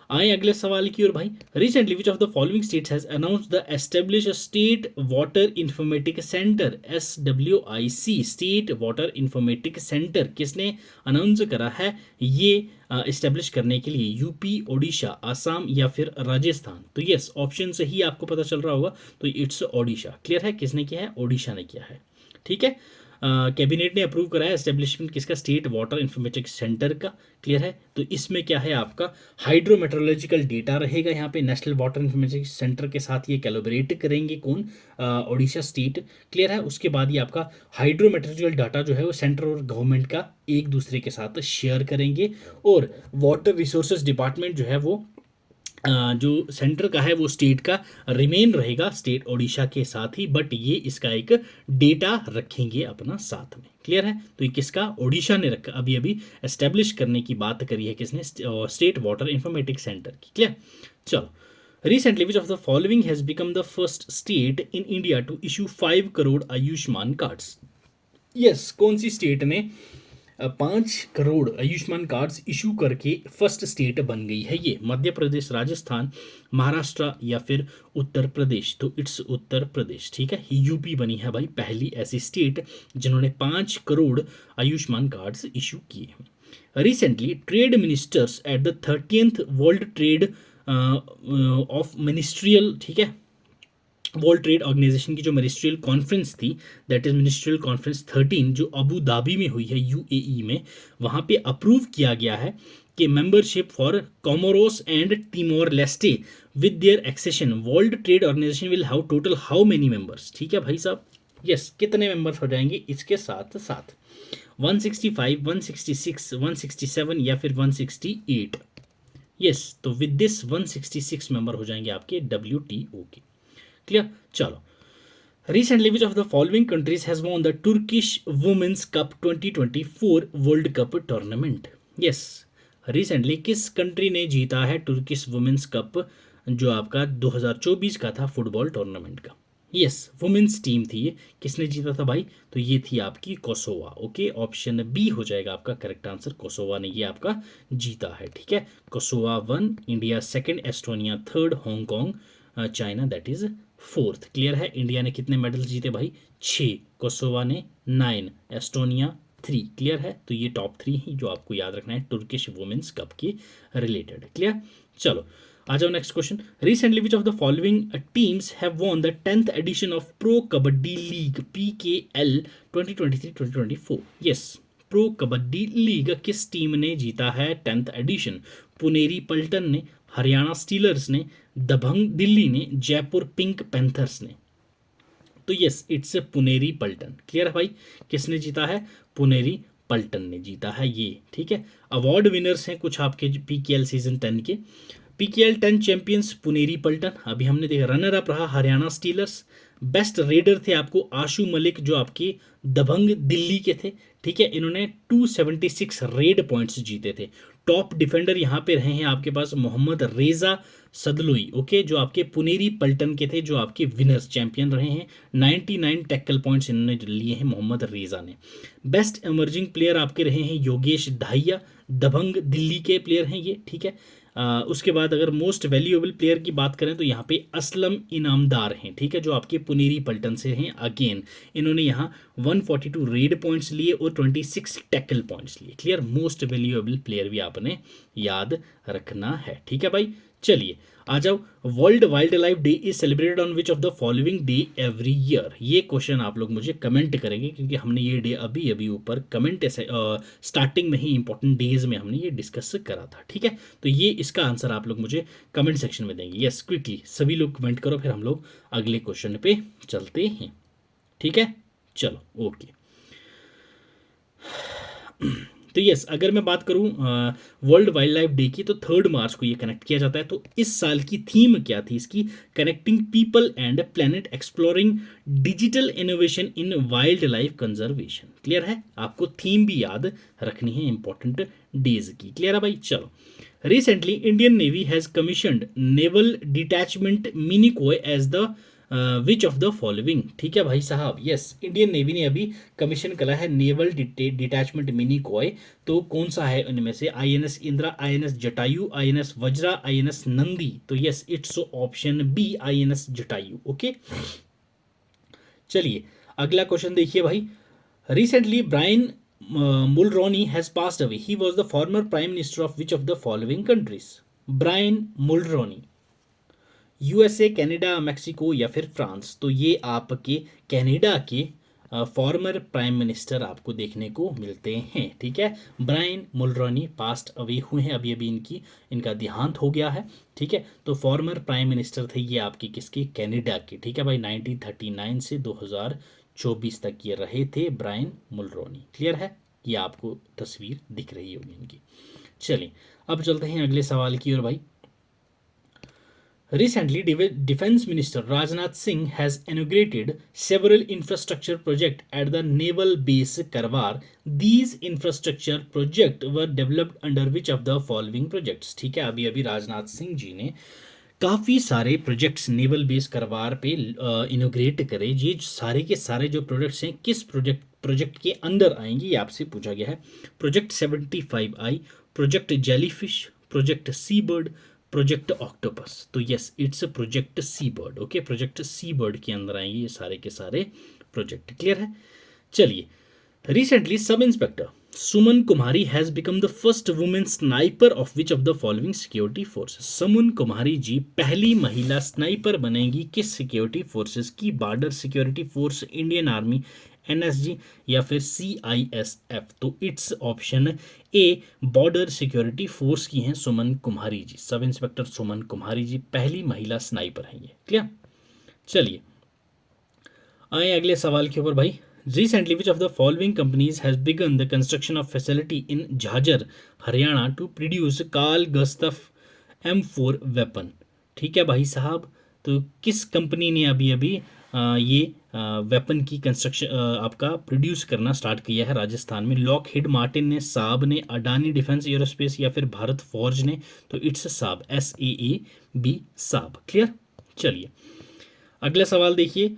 Speaker 1: आए अगले सवाल की ओर भाई। Recently which of the following states has announced the establish state water informatic centre, SWIC, state water informatic centre. किसने अनाउंस करा है ये इस्टेब्लिश करने के लिए? यूपी, ओडिशा, आसाम या फिर राजस्थान? तो यस, ऑप्शन से ही आपको पता चल रहा होगा, तो इट्स ओडिशा। क्लियर है, किसने किया है? ओडिशा ने किया है। ठीक है, कैबिनेट ने अप्रूव कराया एस्टेब्लिशमेंट किसका? स्टेट वाटर इंफॉर्मेटिक्स सेंटर का। क्लियर है, तो इसमें क्या है आपका हाइड्रोमेट्रोलॉजिकल डेटा रहेगा यहाँ पे। नेशनल वाटर इंफॉर्मेटिक्स सेंटर के साथ ये कैलिब्रेट करेंगे कौन? ओडिशा स्टेट। क्लियर है, उसके बाद ये आपका हाइड्रोमेट्रोलॉजिकल डाटा जो है वो सेंटर और गवर्नमेंट का एक दूसरे के साथ शेयर करेंगे। और वाटर रिसोर्सेज डिपार्टमेंट जो है वो जो सेंटर का है वो स्टेट का रिमेन रहेगा, स्टेट ओडिशा के साथ ही, बट ये इसका एक डेटा रखेंगे अपना साथ में। क्लियर है, तो ये किसका? ओडिशा ने रखा, अभी अभी एस्टेब्लिश करने की बात करी है किसने? स्टेट वाटर इंफॉर्मेटिक्स सेंटर की। क्लियर, चलो, recently which of the following has become the first state in India to issue 5 crore Ayushman cards? Yes, कौन सी स्टेट ने 5 करोड़ आयुष्मान कार्ड्स इशू करके फर्स्ट स्टेट बन गई है? ये मध्य प्रदेश, राजस्थान, महाराष्ट्र या फिर उत्तर प्रदेश? तो इट्स उत्तर प्रदेश। ठीक है, यूपी बनी है भाई पहली ऐसी स्टेट जिन्होंने 5 करोड़ आयुष्मान कार्ड्स इशू किए हैं। Recently trade ministers at the 30th world trade off ministerial, ठीक है, वर्ल्ड ट्रेड ऑर्गेनाइजेशन की जो मिनिस्ट्रियल कॉन्फ्रेंस थी, दैट इज मिनिस्ट्रियल कॉन्फ्रेंस 13, जो अबू धाबी में हुई है, UAE में, वहाँ पे अप्रूव किया गया है कि membership for Comoros and Timor Leste with their accession world trade organisation will have total how many members? ठीक है भाई साहब, यस, कितने मेंबर्स हो जाएंगे इसके साथ साथ? 165, 166, 167 या फिर 168? यस, तो विद दिस 166 मेंबर हो जाएंगे आपके WTO के। क्लियर, चलो, recently which of the following countries has won the Turkish women's cup 2024 world cup tournament? Yes, recently किस कंट्री ने जीता है तुर्किश वुमेन्स कप, जो आपका 2024 का था फुटबॉल टूर्नामेंट का? यस, वुमेन्स टीम थी ये। किसने जीता था भाई? तो ये थी आपकी कोसोवा। ओके, ऑप्शन बी हो जाएगा आपका करेक्ट आंसर, कोसोवा ने ये आपका जीता है। ठीक है, Kosovo 1, India 2nd, Estonia 3rd, Hong Kong, China that is 4th। Clear है, इंडिया ने कितने मेडल जीते भाई? 6, कोसोवा ने 9, एस्टोनिया 3। क्लियर है, तो ये टॉप 3 ही जो आपको याद रखना है तुर्किश वुमेन्स कप के रिलेटेड। क्लियर, चलो आ जाओ next question. Recently which of the following teams have won the 10th edition of pro kabaddi league PKL 2023-2024? Yes, pro kabaddi league किस टीम ने जीता है 10th एडिशन? पुनेरी पल्टन ने, हरियाणा स्टीलर्स ने, दबंग दिल्ली ने, जयपुर पिंक पैंथर्स ने? तो yes, it's Puneri Paltan. Clear है भाई, किसने जीता है? पुनेरी पल्टन ने जीता है ये। ठीक है, अवार्ड विनर्स हैं कुछ आपके PKL सीजन 10 के। PKL 10 चैंपियंस पुनेरी पल्टन, अभी हमने देखा। रनर अप रहा हरियाणा स्टीलर्स। बेस्ट रेडर थे आपको आशु मलिक जो आपके दबंग दिल्ली के थे। ठीक है, इन्होंने 276 रेड पॉइंट्स जीते थे। टॉप डिफेंडर यहाँ पे रहे हैं आपके पास मोहम्मद रेजा सदलोई, ओके, जो आपके पुनेरी पल्टन के थे, जो आपके विनर्स चैंपियन रहे हैं। 99 टैकल पॉइंट्स इन्होंने लिए हैं मोहम्मद रेजा ने। बेस्ट इमर्जिंग प्लेयर आपके रहे हैं योगेश धाइया, दबंग दिल्ली के प्लेयर हैं ये। ठीक है, उसके बाद अगर मोस्ट वैल्यूएबल प्लेयर की बात करें तो यहाँ पे असलम इनामदार हैं, ठीक है, जो आपके पुनेरी पल्टन से हैं। अगेन इन्होंने यहाँ 142 रेड पॉइंट्स लिए और 26 टैकल पॉइंट्स लिए। क्लियर, मोस्ट वैल्यूएबल प्लेयर भी आपने याद रखना है, ठीक है भाई। चलिए आ जाओ, world wild life day is celebrated on which of the following day every year. ये क्वेश्चन आप लोग मुझे कमेंट करेंगे, क्योंकि हमने ये डे अभी अभी ऊपर कमेंट स्टार्टिंग में ही इंपॉर्टेंट डेज में हमने ये डिस्कस करा था, ठीक है। तो ये इसका आंसर आप लोग मुझे कमेंट सेक्शन में देंगे। यस, क्विकली सभी लोग कमेंट करो, फिर हम लोग अगले क्वेश्चन पे चलते हैं, ठीक है। चलो ओके। तो यस, अगर मैं बात करूं वर्ल्ड वाइल्ड लाइफ डे की, तो 3 मार्च को ये कनेक्ट किया जाता है। तो इस साल की थीम क्या थी इसकी? Connecting people and planet, exploring digital innovation in wild life conservation. Clear है, आपको थीम भी याद रखनी है इंपॉर्टेंट डेज की। क्लियर है भाई। चलो, recently Indian navy has commissioned naval detachment Minicoy as the which of the following. ठीक है भाई साहब, यस, इंडियन नेवी ने अभी कमीशन करा है नेवल डिटैचमेंट मिनिकॉय। तो कौन सा है उनमें से? INS Indira, INS Jatayu, INS Vajra, INS Nandi. तो yes, it's option B, INS Jatayu. Okay, चलिए अगला क्वेश्चन देखिए भाई। Recently Brian Mulroney has passed away. He was the former prime minister of which of the following countries? Brian Mulroney, USA, Canada, Mexico या फिर France. तो ये आपके Canada के फॉर्मर प्राइम मिनिस्टर आपको देखने को मिलते हैं, ठीक है। ब्रायन मुलरोनी पास्ट अवे हुए हैं, अभी अभी इनका देहांत हो गया है, ठीक है। तो फॉर्मर प्राइम मिनिस्टर थे ये आपके किसके? कनाडा के, ठीक है भाई। 1939 से 2024 तक ये रहे थे ब्रायन मुलरोनी। क्लियर है, ये आपको तस्वीर दिख रही होगी इनकी। चलिए अब चलते हैं अगले सवाल की ओर भाई। Recently, Defense Minister Rajnath Singh has inaugurated several infrastructure projects at the Naval Base Karwar. These infrastructure projects were developed under which of the following projects? ठीक है, अभी अभी राजनाथ सिंह जी ने काफ़ी सारे प्रोजेक्ट्स नेवल बेस करवार पे इनोग्रेट करे। ये सारे के सारे जो प्रोजेक्ट्स हैं किस प्रोजेक्ट के अंदर आएंगे, ये आपसे पूछा गया है। Project 75I, project jellyfish, project sea bird, project octopus. तो yes, it's project sea bird. Okay, project sea bird के अंदर आएंगे ये सारे के सारे प्रोजेक्ट। क्लियर है। चलिए, recently sub inspector Suman Kumari has become the first women sniper of which of the following security forces? Suman Kumari ji पहली महिला स्नाइपर बनेगी किस सिक्योरिटी फोर्सेस की? Border security force, Indian army, NSG या फिर सीआईएसएफ। तो it's option A, border security force की हैं सुमन कुमारी जी। सब इंस्पेक्टर सुमन कुमारी जी पहली महिला स्नाइपर हैं ये। क्लियर। चलिए आए अगले सवाल के ऊपर भाई। Recently, which of the following companies has begun the construction of facility in Jhajjar, Haryana to produce Carl Gustaf M4 weapon? ठीक है भाई साहब, तो किस कंपनी ने अभी अभी ये वेपन की कंस्ट्रक्शन आपका प्रोड्यूस करना स्टार्ट किया है राजस्थान में? लॉकहीड मार्टिन ने, साब ने, अडानी डिफेंस एरोस्पेस या फिर भारत फॉर्ज ने। तो इट्स साब, SAAB, साब। क्लियर। चलिए अगला सवाल देखिए।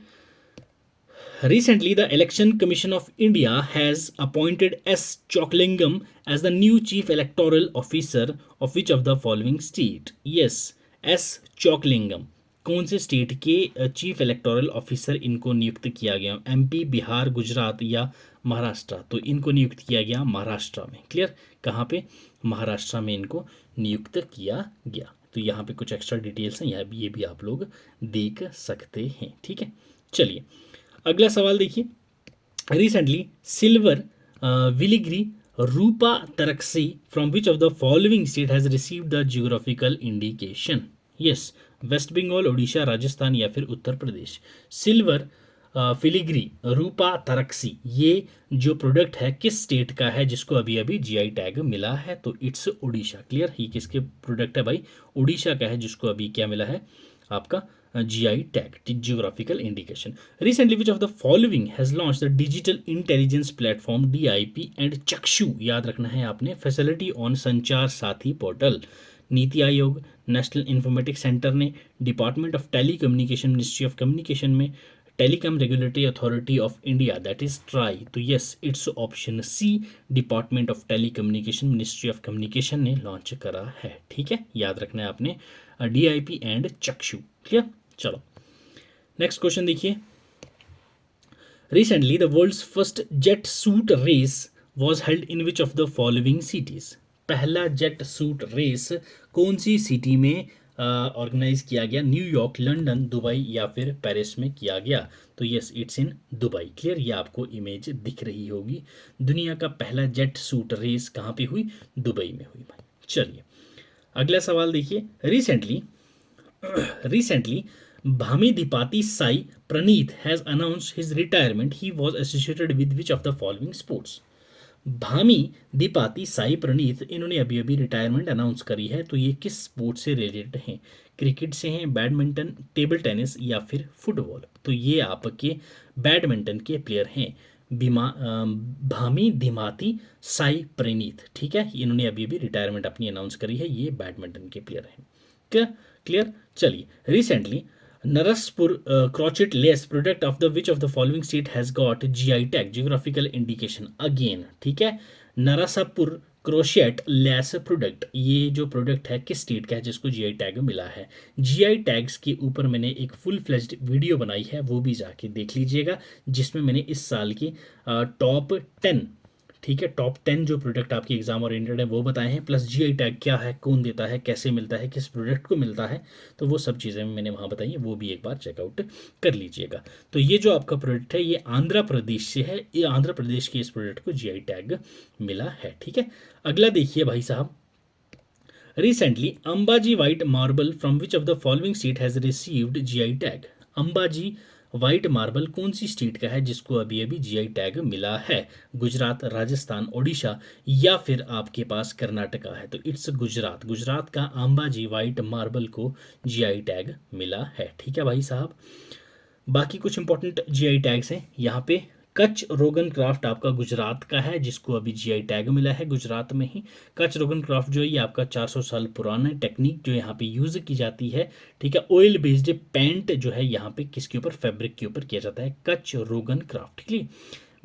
Speaker 1: Recently, the Election Commission of India has appointed S. Chocklingam as the new Chief Electoral Officer of which of the following state? Yes, S. Chocklingam कौन से स्टेट के चीफ इलेक्टोरल ऑफिसर इनको नियुक्त किया गया? MP, बिहार, गुजरात या महाराष्ट्र? तो इनको नियुक्त किया गया महाराष्ट्र में। क्लियर, कहाँ पे? महाराष्ट्र में इनको नियुक्त किया गया। तो यहाँ पे कुछ एक्स्ट्रा डिटेल्स हैं, ये भी आप लोग देख सकते हैं, ठीक है। चलिए अगला सवाल देखिए। Recently silver filigree Rupa Tarakasi from which of the following state has received the geographical indication? Yes, West Bengal, Orissa, Rajasthan या फिर उत्तर प्रदेश। सिल्वर फिलिग्री रूपा तरक्सी ये जो प्रोडक्ट है किस स्टेट का है जिसको अभी अभी GI टैग मिला है? तो इट्स उड़ीसा। क्लियर, ये किसके प्रोडक्ट है भाई? उड़ीसा का है, जिसको अभी क्या मिला है? आपका GI tag, geographical indication. Recently which of the following has launch the digital intelligence platform DIP and चक्षु, याद रखना है आपने, फैसिलिटी ऑन संचार साथी portal. NITI Aayog, national informatics centre ने, department of telecommunication, ministry of communication में, telecom regulatory authority of India, that is TRAI, तो yes it's option C, department of telecommunication, ministry of communication ने launch करा है। ठीक है, याद रखना है आपने DIP एंड चक्षु। क्लियर, चलो नेक्स्ट क्वेश्चन देखिए। Recently the world's first jet suit race was held in which of the following cities. पहला जेट सूट रेस कौन सी सिटी में ऑर्गेनाइज किया गया? न्यूयॉर्क, लंदन, दुबई या फिर पेरिस में किया गया? तो yes it's in Dubai. Clear, ये आपको इमेज दिख रही होगी। दुनिया का पहला जेट सूट रेस कहाँ पे हुई? दुबई में हुई भाई। चलिए अगला सवाल देखिए। Recently Bhamidipati Sai Praneeth has announced his retirement. He was associated with which of the following sports? Bhamidipati Sai Praneeth, इन्होंने अभी अभी रिटायरमेंट अनाउंस करी है, तो ये किस स्पोर्ट से रिलेटेड हैं? क्रिकेट से हैं, बैडमिंटन, टेबल टेनिस या फिर फुटबॉल? तो ये आपके बैडमिंटन के प्लेयर हैं, भामी दिमाती साई प्रणीत। ठीक है, इन्होंने अभी अभी रिटायरमेंट अपनी अनाउंस करी है, ये बैडमिंटन के प्लेयर हैं। क्या क्लियर? चलिए recently नरसपुर crochet lace product of the which of the following state has got GI tag, geographical indication again। ठीक है, नरसापुर क्रोशेट लेस प्रोडक्ट, ये जो प्रोडक्ट है किस स्टेट का है जिसको GI टैग मिला है? GI टैग्स के ऊपर मैंने एक फुल फ्लेज्ड वीडियो बनाई है, वो भी जाके देख लीजिएगा, जिसमें मैंने इस साल की टॉप 10, ठीक है, टॉप 10 जो प्रोडक्ट आपके एग्जाम ओरिएंटेड है वो बताए हैं, प्लस GI टैग क्या है, कौन देता है, कैसे मिलता है, किस प्रोडक्ट को मिलता है, तो वो सब चीज़ें मैंने वहाँ बताई हैं, वो भी एक बार चेकआउट कर लीजिएगा। तो ये जो आपका प्रोडक्ट है ये आंध्र प्रदेश से है, ये आंध्र प्रदेश के इस प्रोडक्ट को GI टैग मिला है। ठीक है, अगला देखिए भाई साहब। Recently Ambaji white marble from which of the following state has received GI tag? Ambaji white marble कौन सी स्टेट का है जिसको अभी अभी GI टैग मिला है? गुजरात, राजस्थान, ओडिशा या फिर आपके पास कर्नाटका है? तो इट्स गुजरात। गुजरात का अंबाजी व्हाइट मार्बल को GI टैग मिला है। ठीक है भाई साहब, बाकी कुछ इंपॉर्टेंट GI टैग्स हैं यहाँ पे। कच्छ रोगन क्राफ्ट आपका गुजरात का है जिसको अभी GI टैग मिला है गुजरात में ही। कच्छ रोगन क्राफ्ट जो है ये आपका 400 साल पुराना टेक्निक जो यहाँ पे यूज़ की जाती है। ठीक है, ऑयल बेस्ड पेंट जो है यहाँ पे किसके ऊपर? फैब्रिक के ऊपर किया जाता है, कच्छ रोगन क्राफ्ट। ठीक है,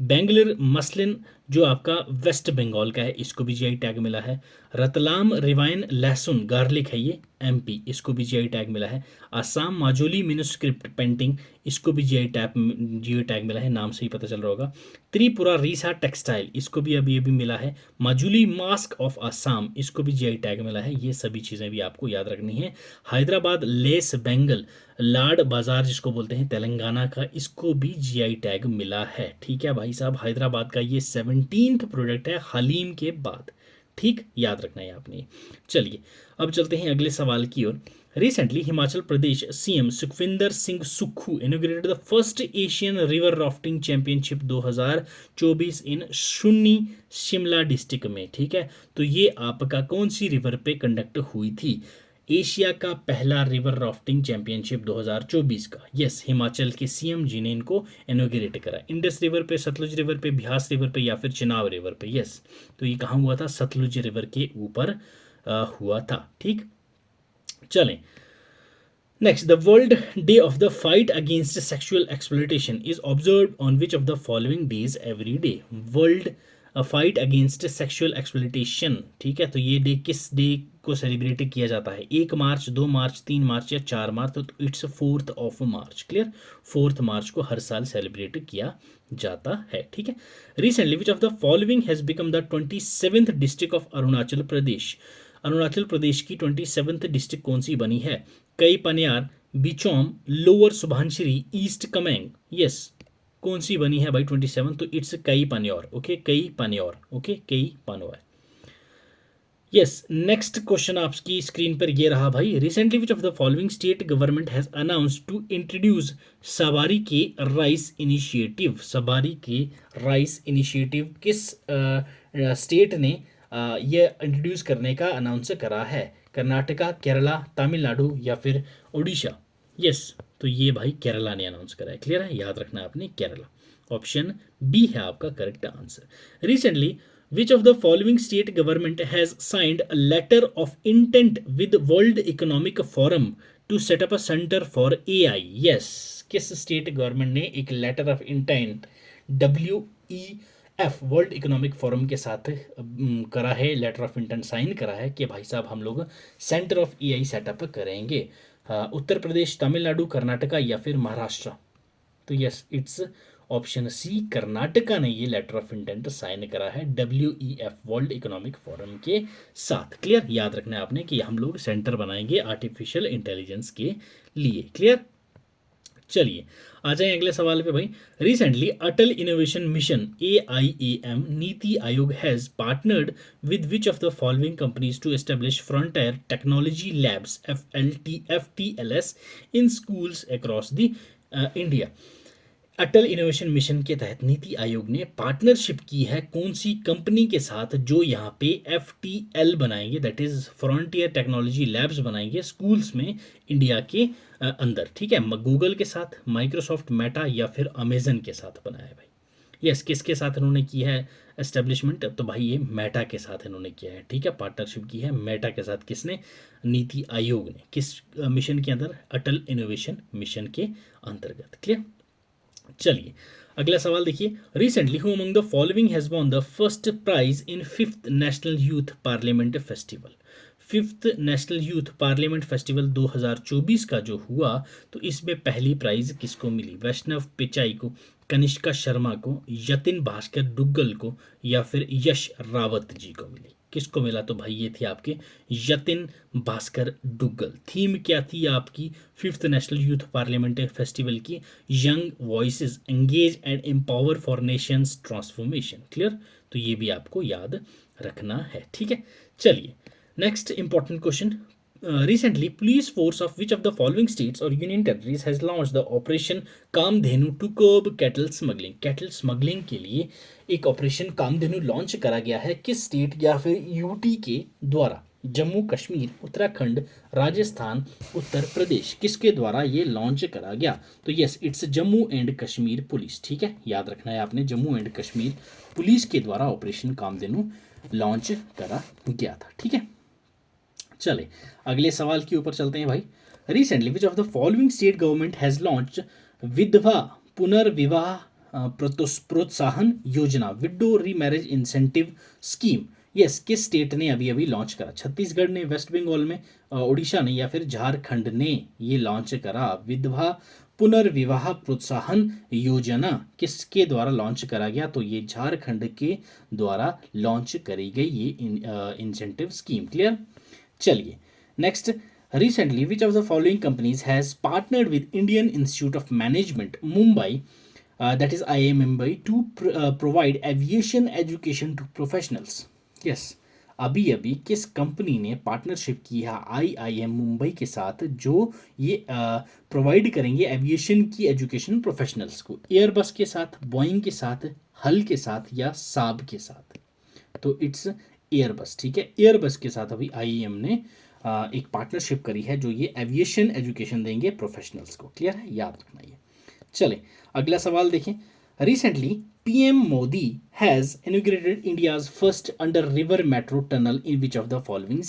Speaker 1: बेंगलुरु मसलिन जो आपका वेस्ट बंगाल का है, इसको भी GI टैग मिला है। रतलाम रिवाइन लहसुन गार्लिक है ये MP, इसको भी GI टैग मिला है। आसाम माजोली मिनुस्क्रिप्ट पेंटिंग, इसको भी GI टैग मिला है, नाम से ही पता चल रहा होगा। त्रिपुरा रीसा टेक्सटाइल, इसको भी अभी अभी मिला है। माजुली मास्क ऑफ आसाम, इसको भी GI टैग मिला है। ये सभी चीज़ें भी आपको याद रखनी है। हैदराबाद लेस बेंगल लाड बाजार जिसको बोलते हैं तेलंगाना का, इसको भी GI टैग मिला है। ठीक है भाई साहब, हैदराबाद का ये 17th प्रोडक्ट है हलीम के बाद। ठीक, याद रखना है आपने। चलिए अब चलते हैं अगले सवाल की ओर। Recently Himachal Pradesh CM Sukhvinder Singh Sukhu inaugurated the first Asian river rafting championship 2024 in Shunni Shimla district में। ठीक है, तो ये आपका कौन सी रिवर पे कंडक्ट हुई थी? एशिया का पहला रिवर राफ्टिंग चैंपियनशिप 2024 का। यस, हिमाचल के CM जी ने इनको इनॉग्रेट करा। इंडस रिवर पे, सतलुज रिवर पे, ब्यास रिवर पे या फिर चिनाब रिवर पे? यस, तो ये कहाँ हुआ था? सतलुज रिवर के ऊपर हुआ था। ठीक, चलें next. The world day of the fight against sexual exploitation is observed on which of the following days every day? World fight against sexual exploitation, ठीक है, तो ये डे किस डे को सेलिब्रेट किया जाता है? 1 मार्च, 2 मार्च, 3 मार्च या 4 मार्च? तो it's 4th of March. Clear, 4th मार्च को हर साल सेलिब्रेट किया जाता है। ठीक है, recently which of the following has become the 27th district of Arunachal Pradesh? Arunachal Pradesh की 27th डिस्ट्रिक्ट कौन सी बनी है? Keyi Panyor, Bichom, lower Subansiri, east Kameng? Yes, कौन सी बनी है भाई 27? तो इट्स कई पनियोर। ओके, कई पनियोर। ओके, कई पनियोर। यस, नेक्स्ट क्वेश्चन आपकी स्क्रीन पर ये रहा भाई। Recently which of the following state government has announced to introduce Sabari के राइस इनिशिएटिव? सबारी के राइस इनिशिएटिव किस स्टेट ने ये इंट्रोड्यूस करने का अनाउंस करा है? कर्नाटका, केरला, तमिलनाडु या फिर ओडिशा? यस, तो ये भाई केरला ने अनाउंस करा है। क्लियर है, याद रखना आपने केरला। ऑप्शन B है आपका correct answer. Recently Which of the following state government has signed a letter of intent with World Economic Forum to set up a center for AI? Yes, किस state government ने एक letter of intent WEF world economic forum के साथ करा है, letter of intent sign करा है कि भाई साहब हम लोग सेंटर ऑफ AI सेटअप करेंगे? उत्तर प्रदेश, तमिलनाडु, कर्नाटका या फिर महाराष्ट्र? तो yes, it's option C, Karnataka ने ये लेटर ऑफ इंटेंट साइन करा है WEF वर्ल्ड इकोनॉमिक फोरम के साथ। क्लियर, याद रखना है आपने कि हम लोग सेंटर बनाएंगे आर्टिफिशियल इंटेलिजेंस के लिए। क्लियर, चलिए आ जाए अगले सवाल पे भाई। Recently Atal innovation mission AIAM NITI Aayog has partnered with which of the following companies to establish frontier technology labs FTLS in schools across the India? Atal innovation mission के तहत नीति आयोग ने पार्टनरशिप की है कौन सी कंपनी के साथ जो यहाँ पे FTL बनाएंगे, that is frontier technology labs बनाएंगे स्कूल्स में इंडिया के अंदर? ठीक है, गूगल के साथ, माइक्रोसॉफ्ट, मेटा या फिर अमेजन के साथ बनाया है भाई। यस, किसके साथ इन्होंने की है एस्टेब्लिशमेंट? तो भाई ये मेटा के साथ इन्होंने किया है। ठीक है, पार्टनरशिप की है मेटा के साथ। किसने? नीति आयोग ने। किस मिशन के अंदर? अटल इनोवेशन मिशन के अंतर्गत। क्लियर, चलिए अगला सवाल देखिए। Recently who among the following has won the first prize in 5th national youth parliament festival? 5th national youth parliament festival 2024 का जो हुआ, तो इसमें पहली प्राइज किसको मिली? वैष्णव पिचाई को, कनिष्का शर्मा को, यतिन भास्कर डुग्गल को या फिर यश रावत जी को मिली? किसको मिला? तो भाई ये थी आपके यतिन भास्कर डुग्गल। थीम क्या थी आपकी 5th national youth parliament festival की? Young voices engage and empower for nation's transformation. Clear, तो ये भी आपको याद रखना है। ठीक है, चलिए next important question. Recently, police force of which of the following states or union territories has launched the operation Kamdhenu to curb cattle smuggling? Cattle smuggling के लिए एक ऑपरेशन कामधेनु लॉन्च करा गया है किस स्टेट या फिर यूटी के द्वारा? जम्मू कश्मीर, उत्तराखंड, राजस्थान, उत्तर प्रदेश, किसके द्वारा ये लॉन्च करा गया? तो yes, it's Jammu and Kashmir police. ठीक है, याद रखना है आपने, जम्मू एंड कश्मीर पुलिस के द्वारा ऑपरेशन कामधेनु लॉन्च करा गया था। ठीक है, चले अगले सवाल के ऊपर चलते हैं भाई। Recently which of the following state government has launch विधवा पुनर्विवाह प्रोत्साहन योजना, window remarriage incentive scheme? Yes, किस स्टेट ने अभी अभी लॉन्च करा? छत्तीसगढ़ ने, वेस्ट बंगाल में, उड़ीसा ने या फिर झारखंड ने ये लॉन्च करा? विधवा पुनर्विवाह प्रोत्साहन योजना किसके द्वारा लॉन्च करा गया? तो ये झारखंड के द्वारा लॉन्च करी गई ये इंसेंटिव स्कीम। क्लियर, चलिए next. Recently which of the following companies has partnered with Indian institute of management Mumbai, that is IIM Mumbai, to provide aviation education to professionals? Yes, अभी अभी किस कंपनी ने पार्टनरशिप की है IIM मुंबई के साथ जो ये प्रोवाइड करेंगे एविएशन की एजुकेशन प्रोफेशनल्स को? एयरबस के साथ, बोइंग के साथ, हल के साथ या साब के साथ? तो इट्स एयरबस। ठीक है, एयरबस के साथ अभी IIM ने एक पार्टनरशिप करी है जो ये एविएशन एजुकेशन देंगे प्रोफेशनल्स को। क्लियर है, याद रखना ये। चलें अगला सवाल देखें। Recently PM Modi has inaugurated India's first under river metro tunnel in which of the following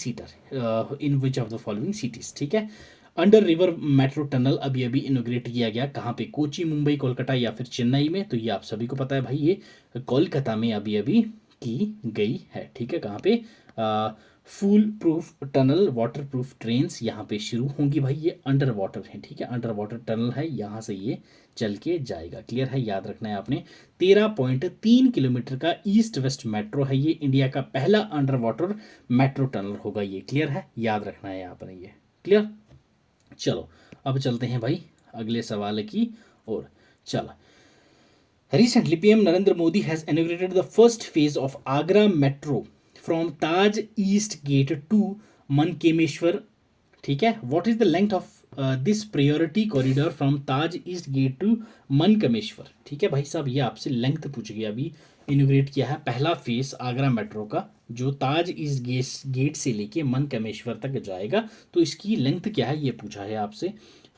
Speaker 1: cities? ठीक है, अंडर रिवर मेट्रो टनल अभी अभी इनोग्रेट किया गया कहाँ पे? कोची, मुंबई, कोलकाता या फिर चेन्नई में? तो ये आप सभी को पता है भाई, ये कोलकाता में अभी अभी की गई है। ठीक है, कहाँ पे? Foolproof tunnel, waterproof trains यहाँ पे शुरू होंगी भाई। ये अंडर वाटर है। ठीक है, अंडर वाटर टनल है, यहाँ से ये चल के जाएगा। क्लियर है, याद रखना है आपने। 13.3 किलोमीटर का ईस्ट वेस्ट मेट्रो है ये, इंडिया का पहला अंडर वाटर मेट्रो टनल होगा ये। क्लियर है, याद रखना है यहाँ पर ये। क्लियर, चलो अब चलते हैं भाई अगले सवाल की ओर। चलो, recently PM Narendra Modi has inaugurated the first phase of Agra Metro from Taj East Gate to Mankemeshwar. ठीक है, what is the length of this priority corridor from Taj East Gate to Mankemeshwar? ठीक है भाई साहब, ये आपसे length पूछ गया। अभी इनोग्रेट किया है पहला फेस आगरा मेट्रो का जो ताज ईस्ट गेट से लेके मनकमेश्वर तक जाएगा। तो इसकी लेंथ क्या है ये पूछा है आपसे।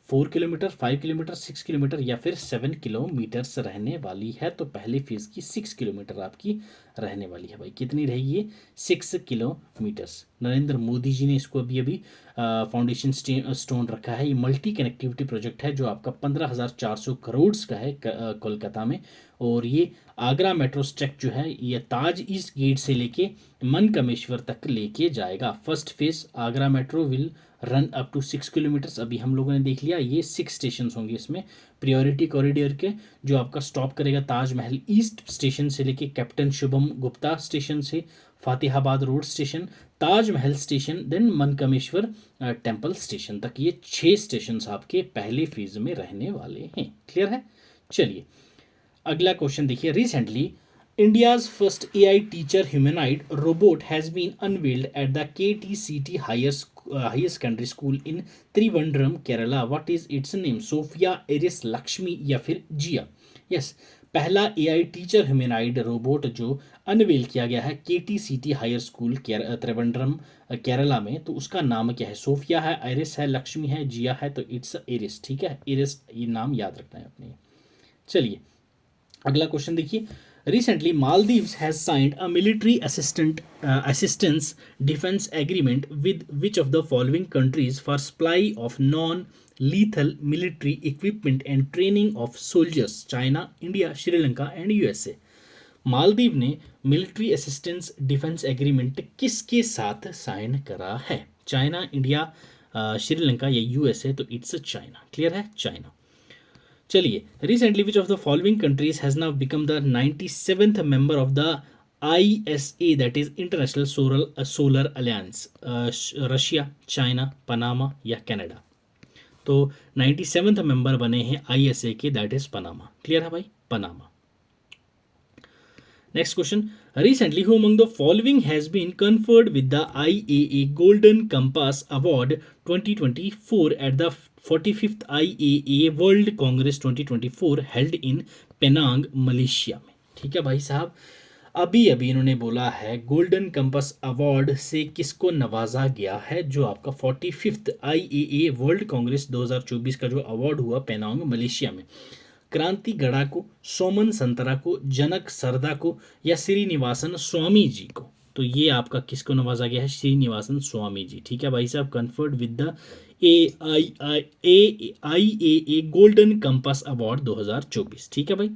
Speaker 1: 4 किलोमीटर, 5 किलोमीटर, 6 किलोमीटर या फिर 7 किलोमीटर्स रहने वाली है। तो पहले फेज़ की 6 किलोमीटर आपकी रहने वाली है भाई। कितनी रहेगी ये? 6 किलोमीटर्स। नरेंद्र मोदी जी ने इसको अभी अभी फाउंडेशन स्टोन रखा है। ये मल्टी कनेक्टिविटी प्रोजेक्ट है जो आपका 15,400 करोड़ का है कोलकाता में। और ये आगरा मेट्रो स्ट्रैक जो है ये ताज ईस्ट गेट से लेके मनकामेश्वर तक लेके जाएगा। First phase Agra metro will run up to 6 kilometres. अभी हम लोगों ने देख लिया ये 6 स्टेशन होंगे इसमें प्रियोरिटी कॉरिडोर के, जो आपका स्टॉप करेगा ताजमहल ईस्ट स्टेशन से लेके कैप्टन शुभम गुप्ता स्टेशन से Fatehabad road station, Taj Mahal station, then Mankameshwar temple station तक। ये 6 स्टेशन आपके पहले फेज में रहने वाले हैं। क्लियर है? चलिए अगला क्वेश्चन देखिए। Recently India's first AI teacher humanoid robot has been unveiled at the KTCT higher secondary school in Trivandrum, Kerala. What is its name? Sophia, Aries, Lakshmi या फिर जिया? यस, पहला AI टीचर ह्यूमनाइड रोबोट जो unveil किया गया है KTCT higher school Trivandrum Kerala में, तो उसका नाम क्या है? सोफिया है, आयरिस है, लक्ष्मी है, जिया है, तो इट्स एरिस। ठीक है, एरिस ये नाम याद रखना है अपने। चलिए अगला क्वेश्चन देखिए। Recently, Maldives has signed a military assistance defense agreement with which of the following countries for supply of non-lethal military equipment and training of soldiers? China, India, Sri Lanka and USA. Maldives ने military assistance defence agreement किसके साथ sign करा है? China, India, Sri Lanka या USA? तो it's China. Clear है? China. चलिए recently which of the following countries has now become the 97th member of the ISA, that is international solar alliance? Russia, China, Panama या Canada? तो 97th member बने हैं ISA के, that is Panama. Clear है भाई? Panama. Next question. Recently, who among the following has been conferred with the IAA Golden Compass Award 2024 at the 45th IAA World Congress 2024 held in Penang, Malaysia में? ठीक है भाई साहब, अभी अभी इन्होंने बोला है गोल्डन कंपस अवार्ड से किसको नवाजा गया है? जो आपका 45th IAA वर्ल्ड कांग्रेस 2024 का जो अवार्ड हुआ पेनांग मलेशिया में, क्रांति गड़ा को, सोमन संतरा को, जनक सरदा को या श्रीनिवासन स्वामी जी को? तो ये आपका किसको नवाजा गया है? श्रीनिवासन स्वामी जी। ठीक है भाई साहब, conferred with the IAA golden compass award 2024। ठीक है भाई,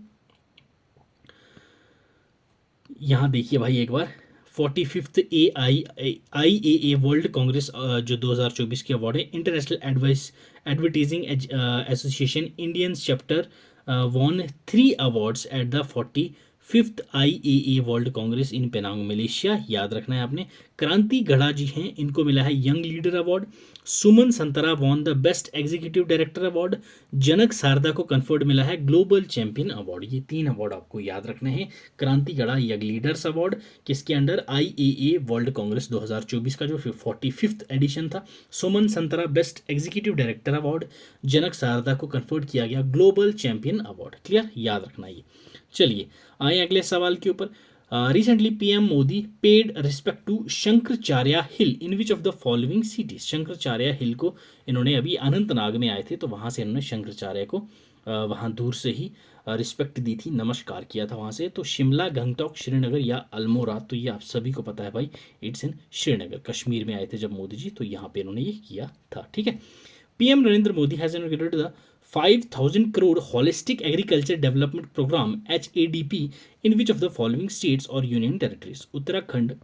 Speaker 1: यहाँ देखिए भाई एक बार 45th IAA वर्ल्ड कांग्रेस जो 2024 की अवार्ड है, international advertising association Indian chapter won 3 awards at the 45th IAA world Congress in Penang Malaysia. याद रखना है आपने। क्रांति गढ़ा जी हैं, इनको मिला है young leader award. Suman Santra won the best executive director award. Janak Sharda को कन्फर्ड मिला है ग्लोबल चैंपियन अवार्ड। ये 3 अवार्ड आपको याद रखने हैं। क्रांति गढ़ा यंग लीडर्स अवार्ड किसके अंडर? IAA वर्ल्ड कांग्रेस 2024 का जो 45th एडिशन था। सुमन संतरा best executive director award. Janak Sharda को कन्फर्ड किया गया ग्लोबल चैंपियन अवार्ड। क्लियर? याद रखना ये। चलिए आए अगले सवाल के ऊपर। Recently PM Modi paid respect to Shankaracharya hill in which of the following cities? Shankaracharya hill को इन्होंने अभी अनंतनाग में आए थे, तो वहाँ से इन्होंने शंकराचार्य को वहाँ दूर से ही रिस्पेक्ट दी थी, नमस्कार किया था वहाँ से। तो शिमला, गंगटोक, श्रीनगर या अल्मोड़ा? तो ये आप सभी को पता है भाई, इट्स इन श्रीनगर। कश्मीर में आए थे जब मोदी जी, तो यहाँ पे इन्होंने ये किया था। ठीक है। PM Narendra Modi has inaugurated the 5,000 crore holistic agriculture development program HADP in which of the following states or union territories? Uttarakhand,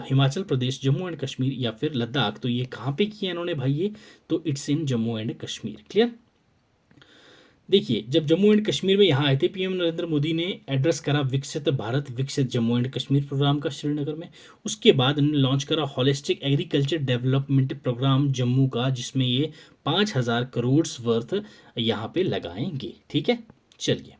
Speaker 1: Himachal Pradesh, Jammu and Kashmir या फिर लद्दाख? तो ये कहाँ पे किया इन्होंने भाई ये? तो it's in Jammu and Kashmir. Clear? देखिए जब जम्मू एंड कश्मीर में यहाँ आए थे PM नरेंद्र मोदी ने एड्रेस करा विकसित भारत विकसित जम्मू एंड कश्मीर प्रोग्राम का श्रीनगर में। उसके बाद उन्होंने लॉन्च करा holistic agriculture development programme Jammu का, जिसमें ये 5,000 करोड़ वर्थ यहाँ पे लगाएंगे। ठीक है। चलिए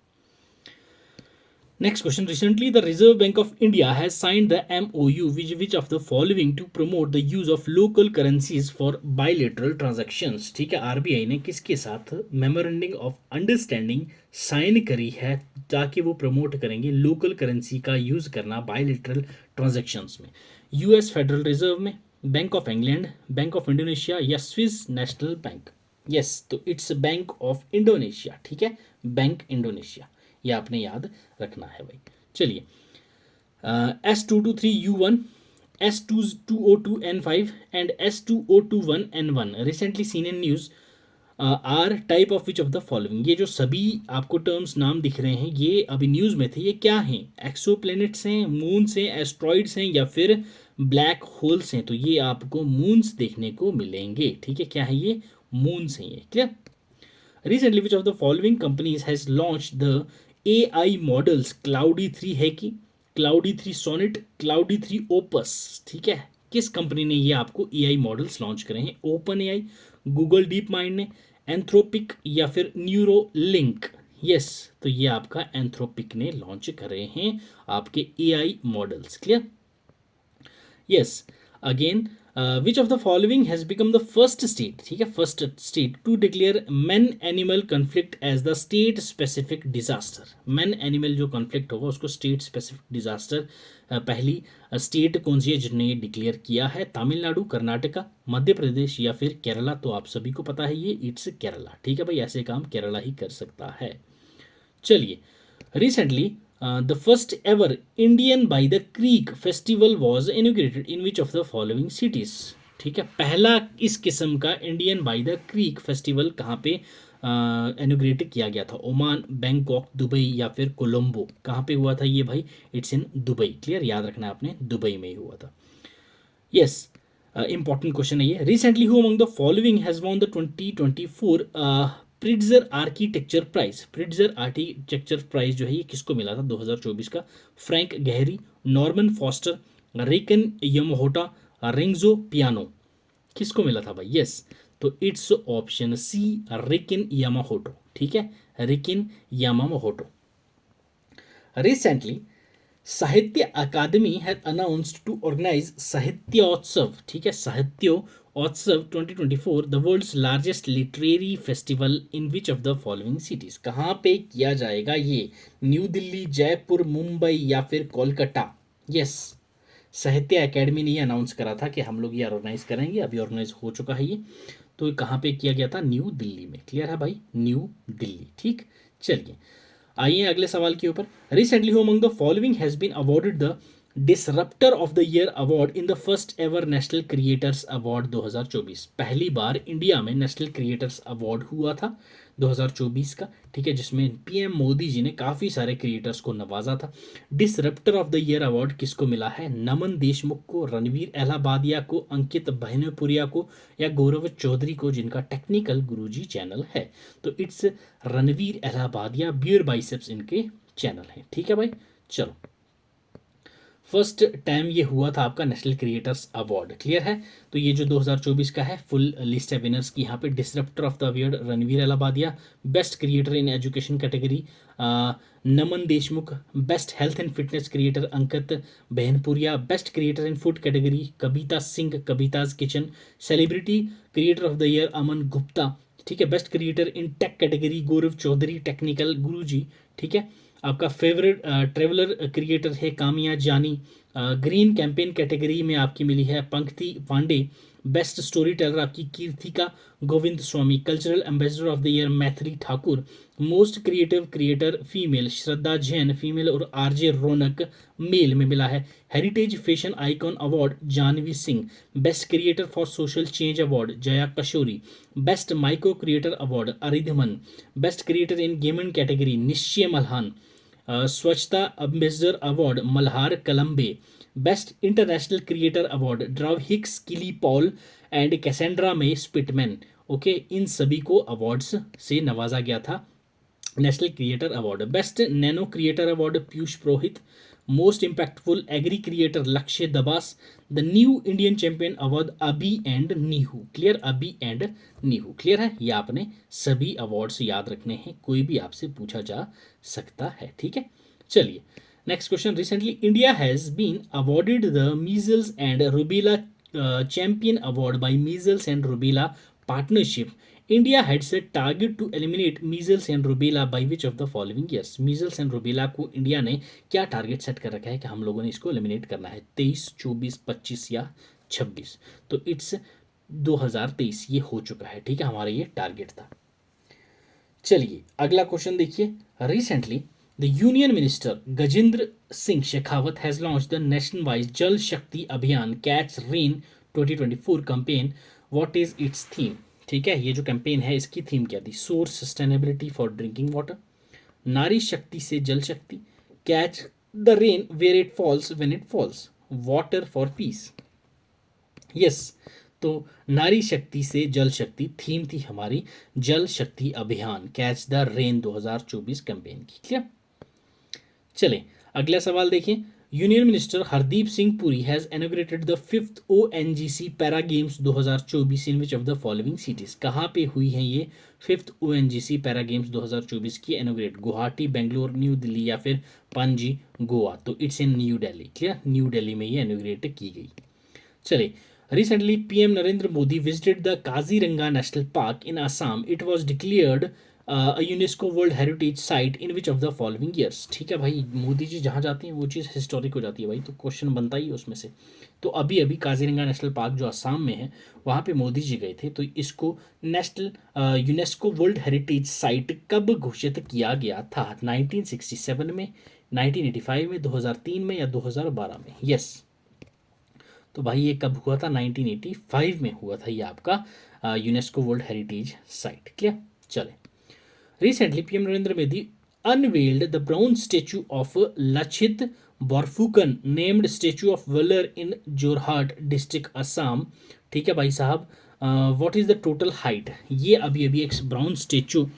Speaker 1: next question. Recently the reserve bank of India has signed the MOU which of the following to promote the use of local currencies for bilateral transactions? ठीक है, RBI ने किसके साथ मेमोरेंडम ऑफ अंडरस्टैंडिंग साइन करी है ताकि वो promote करेंगे लोकल करेंसी का यूज करना बायलेटरल ट्रांजैक्शंस में? US फेडरल रिजर्व में, bank of England, bank of Indonesia या स्विस नेशनल बैंक? यस, तो इट्स बैंक ऑफ इंडोनेशिया। ठीक है, बैंक इंडोनेशिया, ये आपने याद रखना है भाई। चलिए S223U1, S2O2N5 and S2O21N1 recently seen in news are type of which of the following. ये जो सभी आपको टर्म्स नाम दिख रहे हैं ये अभी न्यूज़ में थे, ये क्या हैं? एक्सो प्लैनेट्स हैं, मून्स हैं, एस्ट्रॉइड्स हैं या फिर ब्लैक होल्स हैं? तो ये आपको मून्स देखने को मिलेंगे, ठीक है। क्या है ये? मून्स हैं ये, clear. Recently which of the following companies has launch the AI models cloudy 3 है कि क्लाउडी 3 सोनेट, क्लाउडी 3 ओपस, ठीक है। किस कंपनी ने ये आपको AI मॉडल्स लॉन्च करे हैं? Open AI, Google deep mind ने, एंथ्रोपिक या फिर न्यूरो लिंक? यस, तो ये आपका एंथ्रोपिक ने लॉन्च करे हैं आपके AI models, clear. Yes, again which of the following has become the first state, ठीक है, first state to declare man animal conflict as the state specific disaster. Man animal जो कन्फ्लिक्ट होगा उसको state specific disaster पहली state कौन सी है जिन्होंने ये डिक्लेयर किया है? तमिलनाडु, कर्नाटका, मध्य प्रदेश या फिर केरला? तो आप सभी को पता है ये इट्स केरला, ठीक है भाई, ऐसे काम केरला ही कर सकता है। चलिए, recently the first ever Indian by the creek festival was inaugurated in which of the following cities, ठीक है। पहला इस किस्म का Indian by the creek festival कहाँ पे इनोग्रेट किया गया था? ओमान, बैंकॉक, दुबई या फिर कोलंबो? कहाँ पे हुआ था ये भाई? इट्स इन दुबई, क्लियर, याद रखना आपने, दुबई में ही हुआ था। यस, इंपॉर्टेंट क्वेश्चन है ये। Recently who among the following has won the 2024 Pritzker architecture prize? Pritzker architecture prize जो है ये किसको मिला था 2024 का? Frank Gehry, Norman Foster, Riken Yamamoto, Renzo Piano? किसको मिला था भाई? यस, तो it's option C, Riken Yamamoto, ठीक है, Riken Yamamoto. Recently Sahitya Akademi has announced to organise Sahityotsav, ठीक है, Sahityotsav 2024, the world's largest literary festival in which of the following cities? कहाँ पे किया जाएगा ये? न्यू दिल्ली, जयपुर, मुंबई या फिर कोलकाता? यस, साहित्य अकेडमी ने ये अनाउंस करा था कि हम लोग ये ऑर्गेनाइज करेंगे, अभी ऑर्गेनाइज हो चुका है ये। तो कहाँ पे किया गया था? न्यू दिल्ली में, क्लियर है भाई, न्यू दिल्ली, ठीक। चलिए, आइए अगले सवाल के ऊपर। Recently who among the following has been awarded the disruptor of the year award in the first ever national creators award 2024? पहली बार इंडिया में नेशनल क्रिएटर्स अवार्ड हुआ था 2024 का, ठीक है, जिसमें PM मोदी जी ने काफ़ी सारे क्रिएटर्स को नवाजा था। Disruptor of the year award किसको मिला है? नमन देशमुख को, रणवीर अहलाबादिया को, अंकित बहनपुरिया को या गौरव चौधरी को, जिनका टेक्निकल गुरुजी चैनल है? तो इट्स रणवीर अहलाबादिया, बियर बाइसेप्स इनके चैनल हैं, ठीक है भाई। चलो, फर्स्ट टाइम ये हुआ था आपका नेशनल क्रिएटर्स अवार्ड, क्लियर है। तो ये जो 2024 का है फुल लिस्ट है विनर्स की, यहाँ पे disruptor of the award Ranveer Allahbadia, best creator in education category Naman Deshmukh, best health and fitness creator Ankit Baiyanpuria, best creator in food category Kavita Singh, Kavita's kitchen, celebrity creator of the year Aman Gupta, ठीक है, best creator in tech category Gaurav Chaudhary, technical Guruji, ठीक है। आपका favourite traveller creator है कामिया जानी। Green campaign category में आपकी मिली है पंक्ति पांडे। बेस्ट स्टोरी टेलर आपकी Kirtika Govind Swamy. Cultural ambassador of the year Maithili Thakur. Most creative creator female Shraddha Jain female और RJ रौनक मेल में मिला है। Heritage fashion icon award Jahnavi Singh. Best creator for social change award Jaya Kishori. Best micro creator award Aridhaman. Best creator in gaming category Nischay Malhan. Swachhata ambassador award Malhar Kalambe. Best international creator award Drew Hicks Kili Paul and Cassandra में Spittmann. Okay, इन सभी को awards से नवाजा गया था national creator award. Best nano creator award Piyush Purohit. Most impactful agri creator Lakshay Dabas. The new Indian champion award Abhi and Niyu, clear, Abhi and Niyu, clear है। ये आपने सभी अवार्ड्स याद रखने हैं, कोई भी आपसे पूछा जा सकता है, ठीक है। चलिए, next question. Recently India has been awarded the measles and rubella champion award by measles and rubella partnership. India had set target to eliminate measles and rubella by which of the following years? Measles and rubella को India ने क्या target set कर रखा है कि हम लोगों ने इसको एलिमिनेट करना है? 23, 24, 25 या 26? तो इट्स 2023 ये हो चुका है, ठीक है, हमारा ये टारगेट था। चलिए, अगला क्वेश्चन देखिए। Recently the union minister Gajendra Singh Shekhawat has launch the national wise जल शक्ति अभियान catch rain 2024 campaign. What is it's theme? ठीक है, ये जो कैंपेन है इसकी थीम क्या थी? Source sustainability for drinking water, नारी शक्ति से जल शक्ति, catch the rain where it falls when it falls, water for peace. Yes, तो नारी शक्ति से जल शक्ति थीम थी हमारी जल शक्ति अभियान कैच द रेन 2024 कैंपेन की। क्लियर? चलें अगला सवाल देखें। Union minister Hardeep Singh Puri has inaugurated the 5th ONGC para games 2024 in which of the following cities? कहाँ पे हुई हैं ये 5th ONGC पैरा गेम्स 2024 की इनॉग्रेट? गुवाहाटी, बेंगलोर, न्यू दिल्ली या फिर पणजी, गोवा? तो it's in new Delhi. Clear? New Delhi में ये इनॉग्रेट की गई। चलिए, recently PM Narendra Modi visited the Kaziranga National Park in Assam. It was declared a UNESCO World Heritage Site in which of the following years? ठीक है भाई, मोदी जी जहाँ जाते हैं वो चीज़ हिस्टोरिक हो जाती है भाई, तो क्वेश्चन बनता ही है उसमें से। तो अभी अभी काजीरंगा नेशनल पार्क जो असम में है वहाँ पे मोदी जी गए थे, तो इसको national UNESCO world heritage site कब घोषित किया गया था? 1967 में, 1985 में, 2003 में या 2012 में? यस, तो भाई ये कब हुआ था? 1985 में हुआ था ये आपका UNESCO world heritage site. Clear? चले, recently PM Narendra Modi unveiled the bronze statue of Lachit Borphukan named statue of valour in Jorhat district Assam. ठीक है भाई साहब, what is the total height? ये अभी अभी एक ब्राउन स्टेचू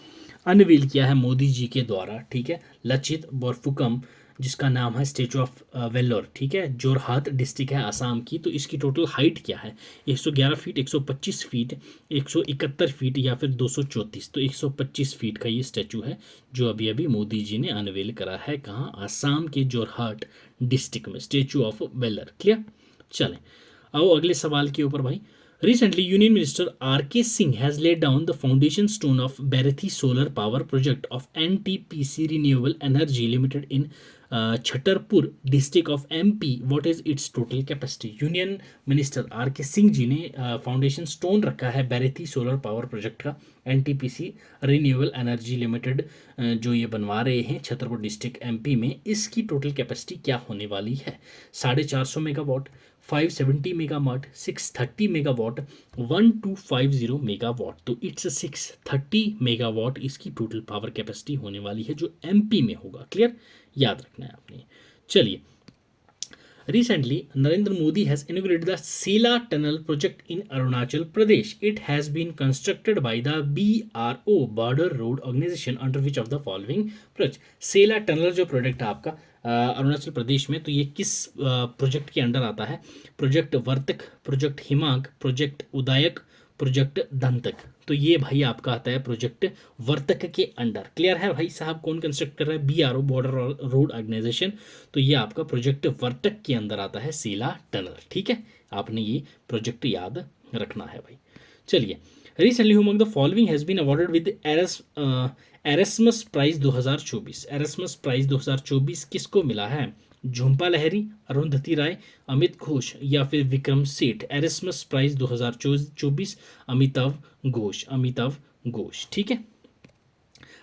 Speaker 1: अनवील किया है मोदी जी के द्वारा। ठीक है, लचित बोरफुकम जिसका नाम है स्टेचू ऑफ वेल्लोर। ठीक है, जोरहाट डिस्ट्रिक्ट है आसाम की। तो इसकी टोटल हाइट क्या है? 111 फीट, 125 फीट, 171 फीट या फिर 234? तो 125 फीट का ये स्टैचू है जो अभी अभी मोदी जी ने अनवेल करा है। कहाँ? आसाम के जोरहाट डिस्ट्रिक्ट में, स्टेचू ऑफ वेल्लोर। क्लियर? चलें आओ अगले सवाल के ऊपर भाई। Recently, Union Minister R.K. Singh has laid down the foundation stone of Barathi Solar Power Project of NTPC Renewable Energy Limited in Chhatarpur district of MP. What is its total capacity? Union minister R.K. Singh ji ने foundation stone रखा है Barethi solar power project का, NTPC renewable energy limited जो ये बनवा रहे हैं Chhatarpur district MP में। इसकी टोटल कैपेसिटी क्या होने वाली है? 450 मेगावाट, 570 मेगावाट, 630 मेगावाट, 1250 मेगावाट। तो इट्स 630 मेगावाट इसकी टोटल पावर कैपेसिटी होने वाली है जो MP में होगा। क्लियर? याद रखना है आपने। चलिए, recently Narendra Modi has inaugurated the Sela Tunnel project in Arunachal Pradesh. It has been constructed by the BRO Border Road Organization under which of the following project? Sela tunnel जो project है आपका अरुणाचल प्रदेश में, तो ये किस प्रोजेक्ट के under आता है? प्रोजेक्ट वर्तक, प्रोजेक्ट हिमांक, प्रोजेक्ट उदायक, प्रोजेक्ट दंतक। तो ये भाई आपका आता है प्रोजेक्ट वर्तक के अंडर। क्लियर है भाई साहब? कौन कंस्ट्रक्ट कर रहा है? BRO border road organisation. तो ये आपका प्रोजेक्ट वर्तक के अंदर आता है सेला टनल। ठीक है, आपने ये प्रोजेक्ट याद रखना है भाई। चलिए, recently among the following has been awarded with Erasmus prize 2024। Erasmus prize 2024 किसको मिला है? झुंपा लहरी, अरुंधति राय, अमित घोष या फिर विक्रम सेठ। Erasmus prize 2024 Amitabh Ghosh, Amitabh Ghosh. ठीक है,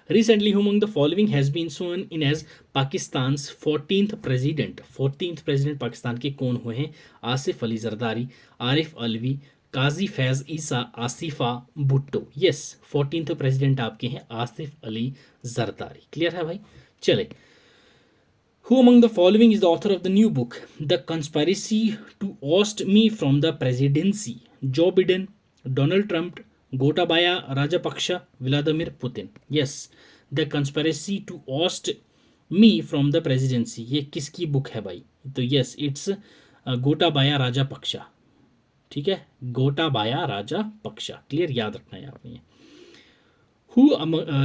Speaker 1: recently who among the following has been sworn in as Pakistan 14th president? 14th president Pakistan के कौन हुए हैं? Asif Ali Zardari, Arif Alvi, Qazi Faez Isa, Asifa Bhutto. Yes, 14th president आपके हैं आसिफ अली जरदारी। क्लियर है भाई? चले, Who among the following is the author of the new book, The Conspiracy to Oust Me from the Presidency? Joe Biden, Donald Trump, Gotabaya Rajapaksa, Vladimir Putin. Yes, The Conspiracy to Oust Me from the Presidency. ये किसकी book है भाई? तो yes, it's Gotabaya Rajapaksa. ठीक है, Gotabaya Rajapaksa. Clear? याद रखना है आपने।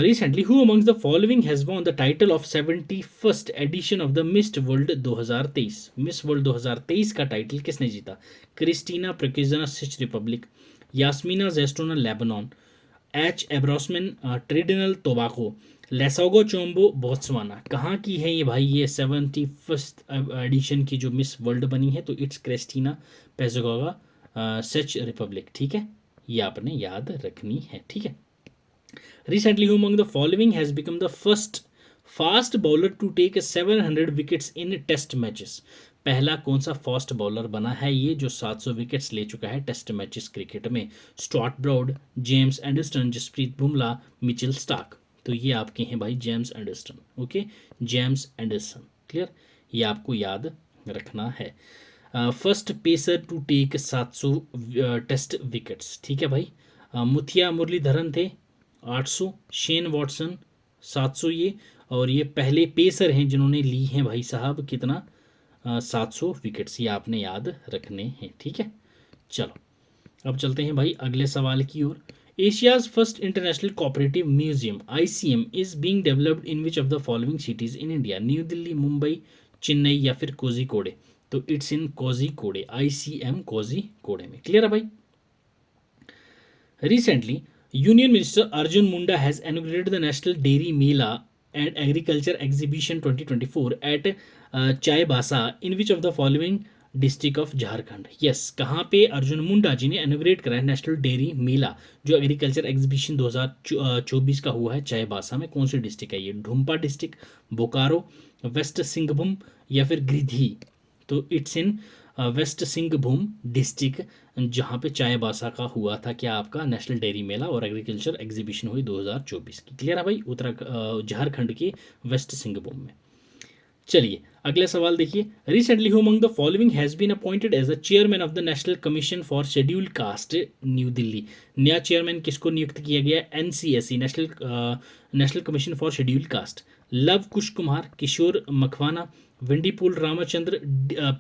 Speaker 1: Recently, who amongst the following has won the title of 71st edition of the Miss World 2023? Miss World 2023 का टाइटल किसने जीता? क्रिस्टीना प्रिकिजना Czech Republic, Yasmina Zaytoun Lebanon, Ache Abrahams Trinidad Tobago, Lesego Chombo Botswana. कहाँ की है ये भाई? ये 71st एडिशन की जो मिस वर्ल्ड बनी है, तो इट्स क्रिस्टीना पेजोगा सिच रिपब्लिक। ठीक है, ये आपने याद रखनी है। ठीक है, Recently, who among the following has become the first fast bowler to take 700 wickets in test matches. पहला कौन सा फास्ट बॉलर बना है ये जो 700 विकेट्स ले चुका है टेस्ट मैचेस क्रिकेट में? Stuart Broad, James Anderson, Jasprit Bumrah, Mitchell Starc. तो ये आपके हैं भाई James Anderson. Okay, James Anderson. Clear, ये आपको याद रखना है। First pacer to take 700 test wickets. ठीक है भाई। मुथिया मुरलीधरन थे 800, शेन वॉटसन 700 ये, और ये पहले पेसर हैं जिन्होंने ली हैं भाई साहब कितना 700 विकेट्स। ये आपने याद रखने हैं। ठीक है, चलो अब चलते हैं भाई अगले सवाल की ओर। Asia's first international cooperative museum ICM is being developed in which of the following cities in India? New Delhi, Mumbai, Chennai या फिर कोझिकोडे? तो it's in Kozhikode, ICM Kozhikode में। क्लियर है भाई। Recently, Union Minister Arjun Munda has inaugurated the National Dairy Mela and Agriculture Exhibition 2024 at Chaibasa in which of the following district of Jharkhand? Yes, कहाँ पे अर्जुन मुंडा जी ने इनोग्रेट करा है नेशनल डेयरी मेला जो एग्रीकल्चर एग्जीबिशन 2024 का हुआ है चाईबासा में? कौन सी डिस्ट्रिक्ट है ये? ढुम्पा डिस्ट्रिक्ट, बोकारो, वेस्ट सिंहभूम या फिर गिरिधि? तो it's in west Singhbhum district, जहाँ पे चाईबासा का हुआ था क्या आपका नेशनल डेयरी मेला और एग्रीकल्चर एग्जीबिशन हुई 2024 की। क्लियर है भाई, झारखंड के वेस्ट सिंहभूम में। चलिए अगला सवाल देखिए। Recently who among the following has been appointed as the chairman of the national commission for scheduled caste New Delhi? नया चेयरमैन किसको नियुक्त किया गया है? NCSE national commission for scheduled caste. Lav Kush Kumar, Kishor Makwana, वेंडीपुल रामचंद्र,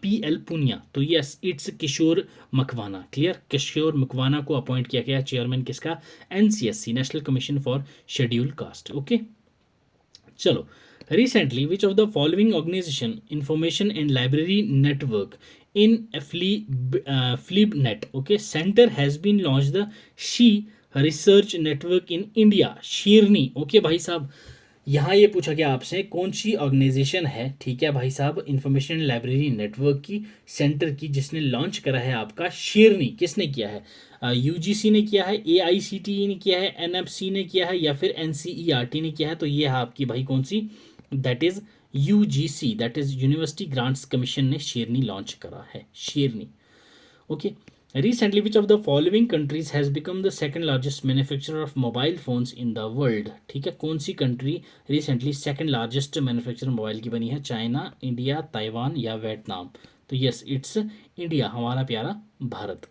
Speaker 1: PL पुनिया? तो yes, it's Kishor Makwana. Clear, Kishor Makwana को अपॉइंट किया गया चेयरमैन किसका? NCSE national commission for scheduled caste. Okay, चलो। Recently, which of the following organization, information and library network in FlibNet, okay, center has been launched the She Research Network in India? शेरनी। Okay भाई साहब, यहाँ ये पूछा गया आपसे कौन सी ऑर्गेनाइजेशन है, ठीक है भाई साहब, इंफॉर्मेशन लाइब्रेरी नेटवर्क की सेंटर की, जिसने लॉन्च करा है आपका शेरनी? किसने किया है? UGC ने किया है, AICTE ने किया है, NFC ने किया है या फिर NCERT ने किया है? तो ये है आपकी भाई कौन सी? That is UGC, that is university grants commission ने शेरनी लॉन्च करा है, शेरनी। Okay, recently which of the following countries has become the second largest manufacturer of mobile phones in the world? ठीक है, कौन सी country recently second largest manufacturer mobile की बनी है? चाइना, इंडिया, ताइवान या वियतनाम? तो यस, इट्स इंडिया, हमारा प्यारा Bharat.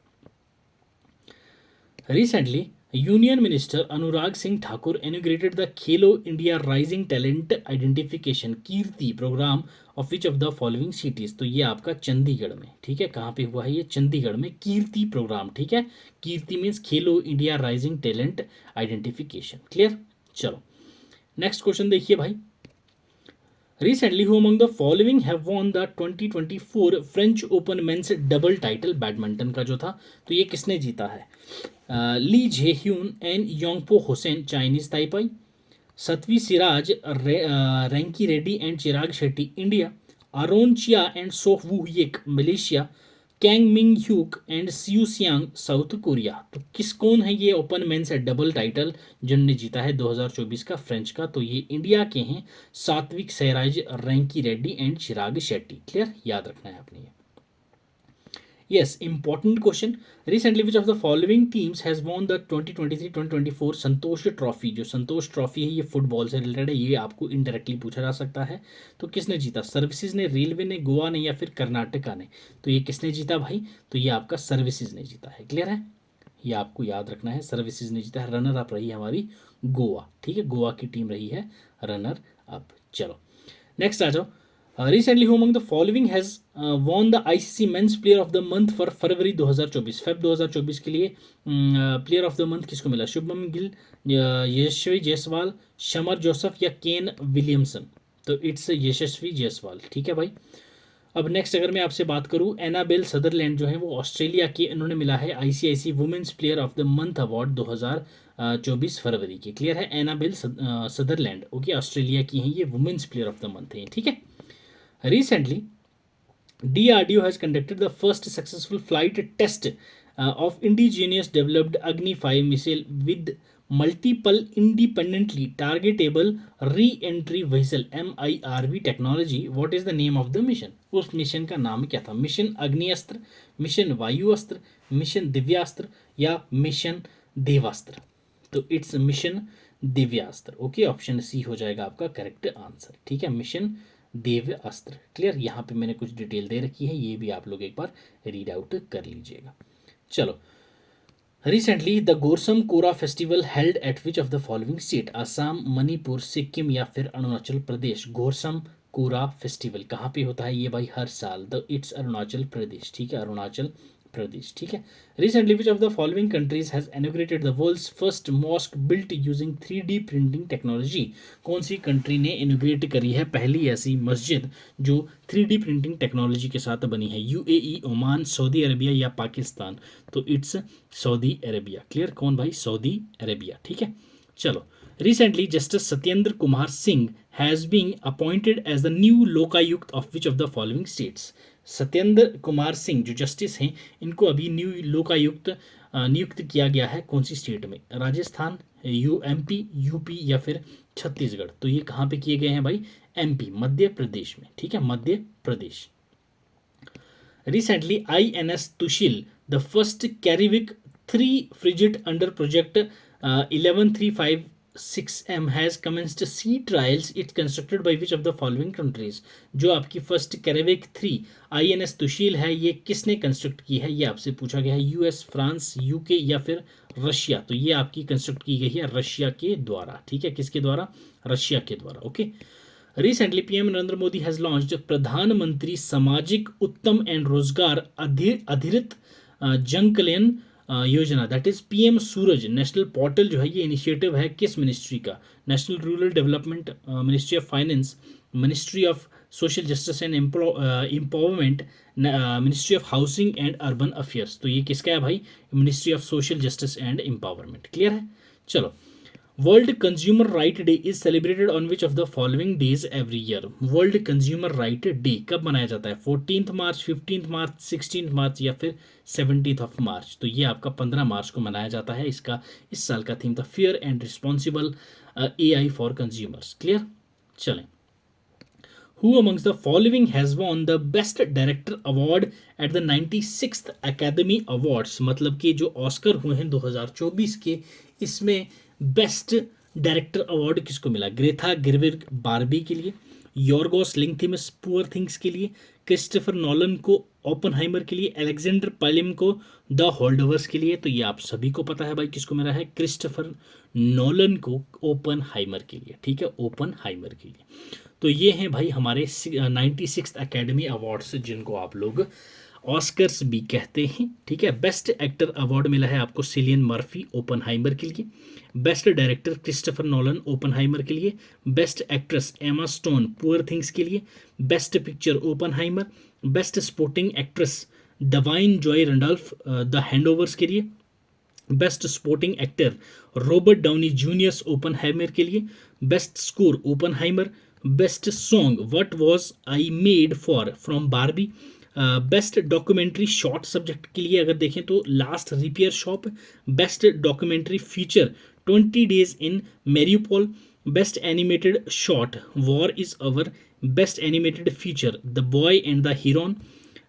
Speaker 1: Recently union minister Anurag Singh Thakur inaugurated the Khelo India rising talent identification Kirti programme of which of the following cities? तो ये आपका चंडीगढ़ में। ठीक है, कहाँ पे हुआ है ये? चंडीगढ़ में कीर्ति प्रोग्राम। ठीक है, कीर्ति मीन्स खेलो India rising talent identification. Clear, चलो नेक्स्ट क्वेश्चन देखिए भाई। Recently, who among the following have won the 2024 French Open men's double title? Badminton का जो था, तो ये किसने जीता है? Lee Jhe Huei and Yang Po Hsuan, Chinese Taipei, Satwik Sairaj, Rankireddy and Chirag Shetty, India, Aaron Chia and Soh Wooi Yik, Malaysia, Kang Min Hyuk and Seo Seung, South Korea? तो कौन है ये ओपन मेंस डबल टाइटल जिन्होंने जीता है 2024 का फ्रेंच का? तो ये इंडिया के हैं, Satwik Sairaj, Rankireddy and Chirag Shetty. Clear, याद रखना है आपने। Yes, important question. Recently which of the following teams has won the 2023-2024 Santosh trophy? जो संतोष ट्रॉफी है ये फुटबॉल से रिलेटेड है, ये आपको इनडायरेक्टली पूछा जा सकता है। तो किसने जीता? सर्विसेज ने, रेलवे ने, गोवा ने या फिर कर्नाटका ने? तो ये किसने जीता भाई? तो ये आपका सर्विसेज ने जीता है। क्लियर है, ये आपको याद रखना है, सर्विसेज ने जीता है। रनर अप रही है हमारी गोवा। ठीक है, गोवा की टीम रही है रनर अप। चलो नेक्स्ट आ जाओ। Recently who among the following has won the ICC men's player of the month for February 2024? Feb 2024 के लिए प्लेयर ऑफ द मंथ किसको मिला? शुभमन गिल, यशस्वी जायसवाल, शमर जोसेफ या केन विलियमसन? तो इट्स यशस्वी जायसवाल। ठीक है भाई। अब नेक्स्ट अगर मैं आपसे बात करूं, एनाबेल सदरलैंड जो है वो ऑस्ट्रेलिया के, इन्होंने मिला है ICIC women's player of the month award 2024 फरवरी के। क्लियर है, एनाबेल सदरलैंड, ओके, ऑस्ट्रेलिया की हैं ये, women's player of the month है। ठीक है। Recently, DRDO has conducted the first successful flight test of indigenous developed Agni 5 missile with multiple independently targetable reentry vehicle MIRV technology, what is the name of the mission? उस mission का नाम क्या था? Mission Agniastra, mission Vayuastra, mission Divyastra या mission Devastra? तो it's mission Divyastra. Okay, option C हो जाएगा आपका करेक्ट आंसर। ठीक है, मिशन देव्यास्त्र। क्लियर? यहाँ पे मैंने कुछ डिटेल दे रखी है, ये भी आप लोग एक बार रीड आउट कर लीजिएगा। चलो, recently the Gorsam Kora festival held at which of the following state? Assam, Manipur, Sikkim या फिर अरुणाचल प्रदेश? गोरसम कोरा फेस्टिवल कहाँ पे होता है ये भाई? हर साल। The it's Arunachal Pradesh. ठीक है, अरुणाचल प्रदेश। ठीक है। Recently which of the following countries has inaugurated the world's first mosque built using 3D printing technology? कौन सी कंट्री ने इनोग्रेट करी है पहली ऐसी मस्जिद जो 3D प्रिंटिंग टेक्नोलॉजी के साथ बनी है? UAE, ओमान, सऊदी अरेबिया या पाकिस्तान? तो इट्स सऊदी अरेबिया। क्लियर? कौन भाई? Saudi Arabia. ठीक है, चलो। Recently, Justice Satyendra Kumar Singh has been appointed as the new Lokayukta of which of the following states? Satyendra Kumar Singh जो जस्टिस हैं, इनको अभी न्यू लोकायुक्त नियुक्त किया गया है। कौन सी स्टेट में? राजस्थान, MP, UP या फिर छत्तीसगढ़? तो ये कहाँ पे किए गए हैं भाई? MP, मध्य प्रदेश में। ठीक है, Madhya Pradesh. Recently, INS Tushil, the first Caribbean 3 frigate under project 11356M has commenced sea trials. It's constructed by which of the following countries? जो आपकी फर्स्ट कैरेबिक 3 INS तुशील है, ये किसने कंस्ट्रक्ट की है? ये आपसे पूछा गया है। US, फ्रांस, UK या फिर रशिया? तो ये आपकी कंस्ट्रक्ट की गई है रशिया के द्वारा। ठीक है, किसके द्वारा? रशिया के द्वारा। Okay. Recently, PM Narendra Modi has launched प्रधानमंत्री सामाजिक उत्तम एंड रोजगार अधिरित जन Kalyan Yojana, that is PM Suraj national portal जो है, ये इनिशिएटिव है किस मिनिस्ट्री का? National rural development, ministry of finance, ministry of social justice and empowerment, ministry of housing and urban affairs? तो ये किसका है भाई? Ministry of social justice and empowerment. Clear है? चलो, world consumer right day is celebrated on which of the following days every year? World consumer right day कब मनाया जाता है? 14 मार्च, 15 मार्च, 16 मार्च या फिर 17 मार्च? तो ये आपका 15 मार्च को मनाया जाता है। इसका इस साल का थीम था fair and responsible AI for consumers. Clear? चलें। Who amongst the following has won the Best Director Award at the 96th Academy Awards? मतलब कि जो ऑस्कर हुए हैं 2024 के, इसमें बेस्ट डायरेक्टर अवार्ड किसको मिला? ग्रेथा गिरविग बारबी के लिए, यॉर्गोस लिंथिमस पुअर थिंग्स के लिए, क्रिस्टोफर नॉलन को ओपनहाइमर के लिए, अलेक्जेंडर पालिम को द होल्डोवर्स के लिए? तो ये आप सभी को पता है भाई किसको मिला है? क्रिस्टोफर नॉलन को ओपनहाइमर के लिए। ठीक है, ओपनहाइमर के लिए। तो ये हैं भाई हमारे 96th एकेडमी अवार्ड्स, जिनको आप लोग ऑस्कर्स भी कहते हैं। ठीक है, बेस्ट एक्टर अवार्ड मिला है आपको सिलियन मर्फी ओपनहाइमर के लिए, best director Christopher Nolan Oppenheimer के लिए, best actress Emma Stone poor things के लिए, best picture Oppenheimer, best supporting actress Davine Joy Randolph the Holdovers के लिए, best supporting actor Robert Downey Junior's Oppenheimer के लिए, best score Oppenheimer, best song what was I made for from Barbie, best documentary short subject के लिए अगर देखें तो last repair shop, best documentary feature 20 days in Mariupol, best animated short war is over, best animated feature the boy and the heron,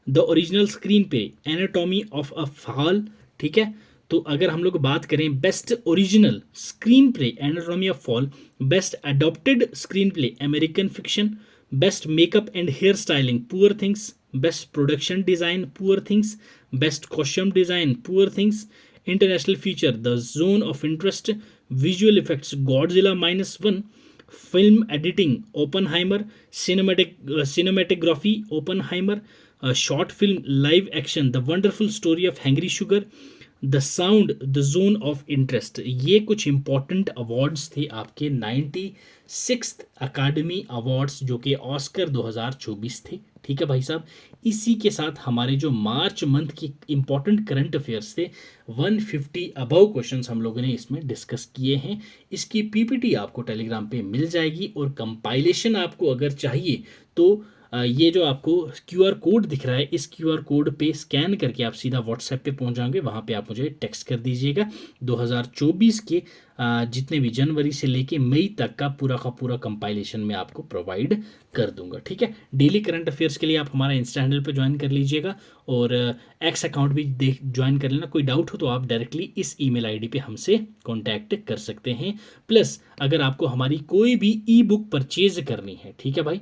Speaker 1: the original screen पे anatomy of a fall. ठीक है, तो अगर हम लोग बात करें best original screenplay anatomy of fall, best adapted screenplay American fiction, best makeup and hair styling poor things, best production design poor things, best costume design poor things, international feature the zone of interest, visual effects Godzilla -1, film editing Oppenheimer, cinematography Oppenheimer, short film live action the wonderful story of hangry sugar, the sound the zone of interest. ये कुछ important awards थे आपके 96th अकादमी awards, जो कि Oscar 2024 थे। ठीक है भाई साहब, इसी के साथ हमारे जो मार्च मंथ की इंपॉर्टेंट करंट अफेयर्स थे 150 अबव क्वेश्चंस हम लोगों ने इसमें डिस्कस किए हैं। इसकी PPT आपको टेलीग्राम पे मिल जाएगी, और कंपाइलेशन आपको अगर चाहिए तो ये जो आपको QR कोड दिख रहा है, इस QR कोड पे स्कैन करके आप सीधा व्हाट्सएप पे पहुंच जाओगे। वहाँ पे आप मुझे टेक्स्ट कर दीजिएगा। 2024 के जितने भी जनवरी से लेके मई तक का पूरा कंपाइलेशन मैं आपको प्रोवाइड कर दूंगा, ठीक है। डेली करंट अफेयर्स के लिए आप हमारा इंस्टा हैंडल पे ज्वाइन कर लीजिएगा और एक्स अकाउंट भी देख ज्वाइन कर लेना। कोई डाउट हो तो आप डायरेक्टली इस ईमेल आईडी पे हमसे कांटेक्ट कर सकते हैं। प्लस अगर आपको हमारी कोई भी ई बुक परचेज करनी है, ठीक है भाई,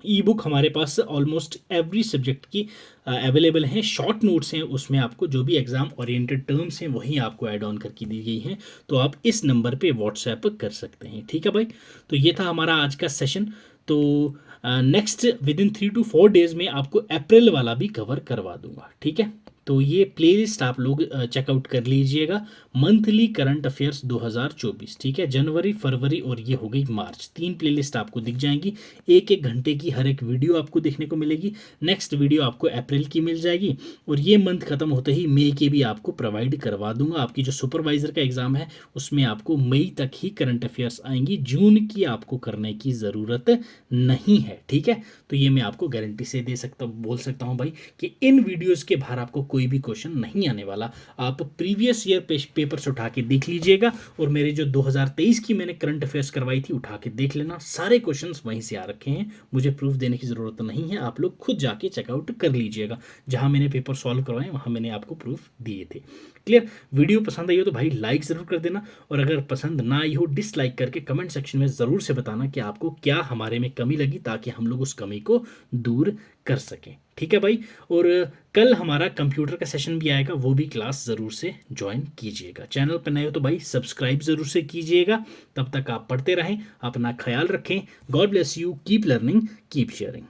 Speaker 1: ई बुक हमारे पास ऑलमोस्ट एवरी सब्जेक्ट की अवेलेबल हैं। शॉर्ट नोट्स हैं, उसमें आपको जो भी एग्जाम ओरिएंटेड टर्म्स हैं वही आपको ऐड ऑन करके दी गई हैं। तो आप इस नंबर पे व्हाट्सएप कर सकते हैं, ठीक है भाई। तो ये था हमारा आज का सेशन। तो next with in 3 to 4 days में आपको अप्रैल वाला भी कवर करवा दूंगा, ठीक है। तो ये प्लेलिस्ट आप लोग चेकआउट कर लीजिएगा, मंथली करंट अफेयर्स 2024, ठीक है। जनवरी, फरवरी और ये हो गई मार्च, 3 प्लेलिस्ट आपको दिख जाएंगी। 1-1 घंटे की हर एक वीडियो आपको देखने को मिलेगी। नेक्स्ट वीडियो आपको अप्रैल की मिल जाएगी और ये मंथ खत्म होते ही मई के भी आपको प्रोवाइड करवा दूंगा। आपकी जो सुपरवाइजर का एग्जाम है उसमें आपको मई तक ही करंट अफेयर्स आएंगी, जून की आपको करने की ज़रूरत नहीं है, ठीक है। तो ये मैं आपको गारंटी से बोल सकता हूँ भाई कि इन वीडियोज़ के बाहर आपको कोई भी क्वेश्चन नहीं आने वाला। आप प्रीवियस ईयर पेपर्स उठा के देख लीजिएगा और मेरे जो 2023 की मैंने करंट अफेयर्स करवाई थी उठा के देख लेना, सारे क्वेश्चंस वहीं से आ रखे हैं। मुझे प्रूफ देने की ज़रूरत नहीं है, आप लोग खुद जाके चेकआउट कर लीजिएगा। जहां मैंने पेपर सॉल्व करवाए वहां मैंने आपको प्रूफ दिए थे। क्लियर। वीडियो पसंद आई हो तो भाई लाइक ज़रूर कर देना, और अगर पसंद ना आई हो डिसलाइक करके कमेंट सेक्शन में ज़रूर से बताना कि आपको क्या हमारे में कमी लगी, ताकि हम लोग उस कमी को दूर कर सकें, ठीक है भाई। और कल हमारा कंप्यूटर का सेशन भी आएगा, वो भी क्लास ज़रूर से ज्वाइन कीजिएगा। चैनल पर नए हो तो भाई सब्सक्राइब ज़रूर से कीजिएगा। तब तक आप पढ़ते रहें, अपना ख्याल रखें। God bless you, keep learning, keep sharing.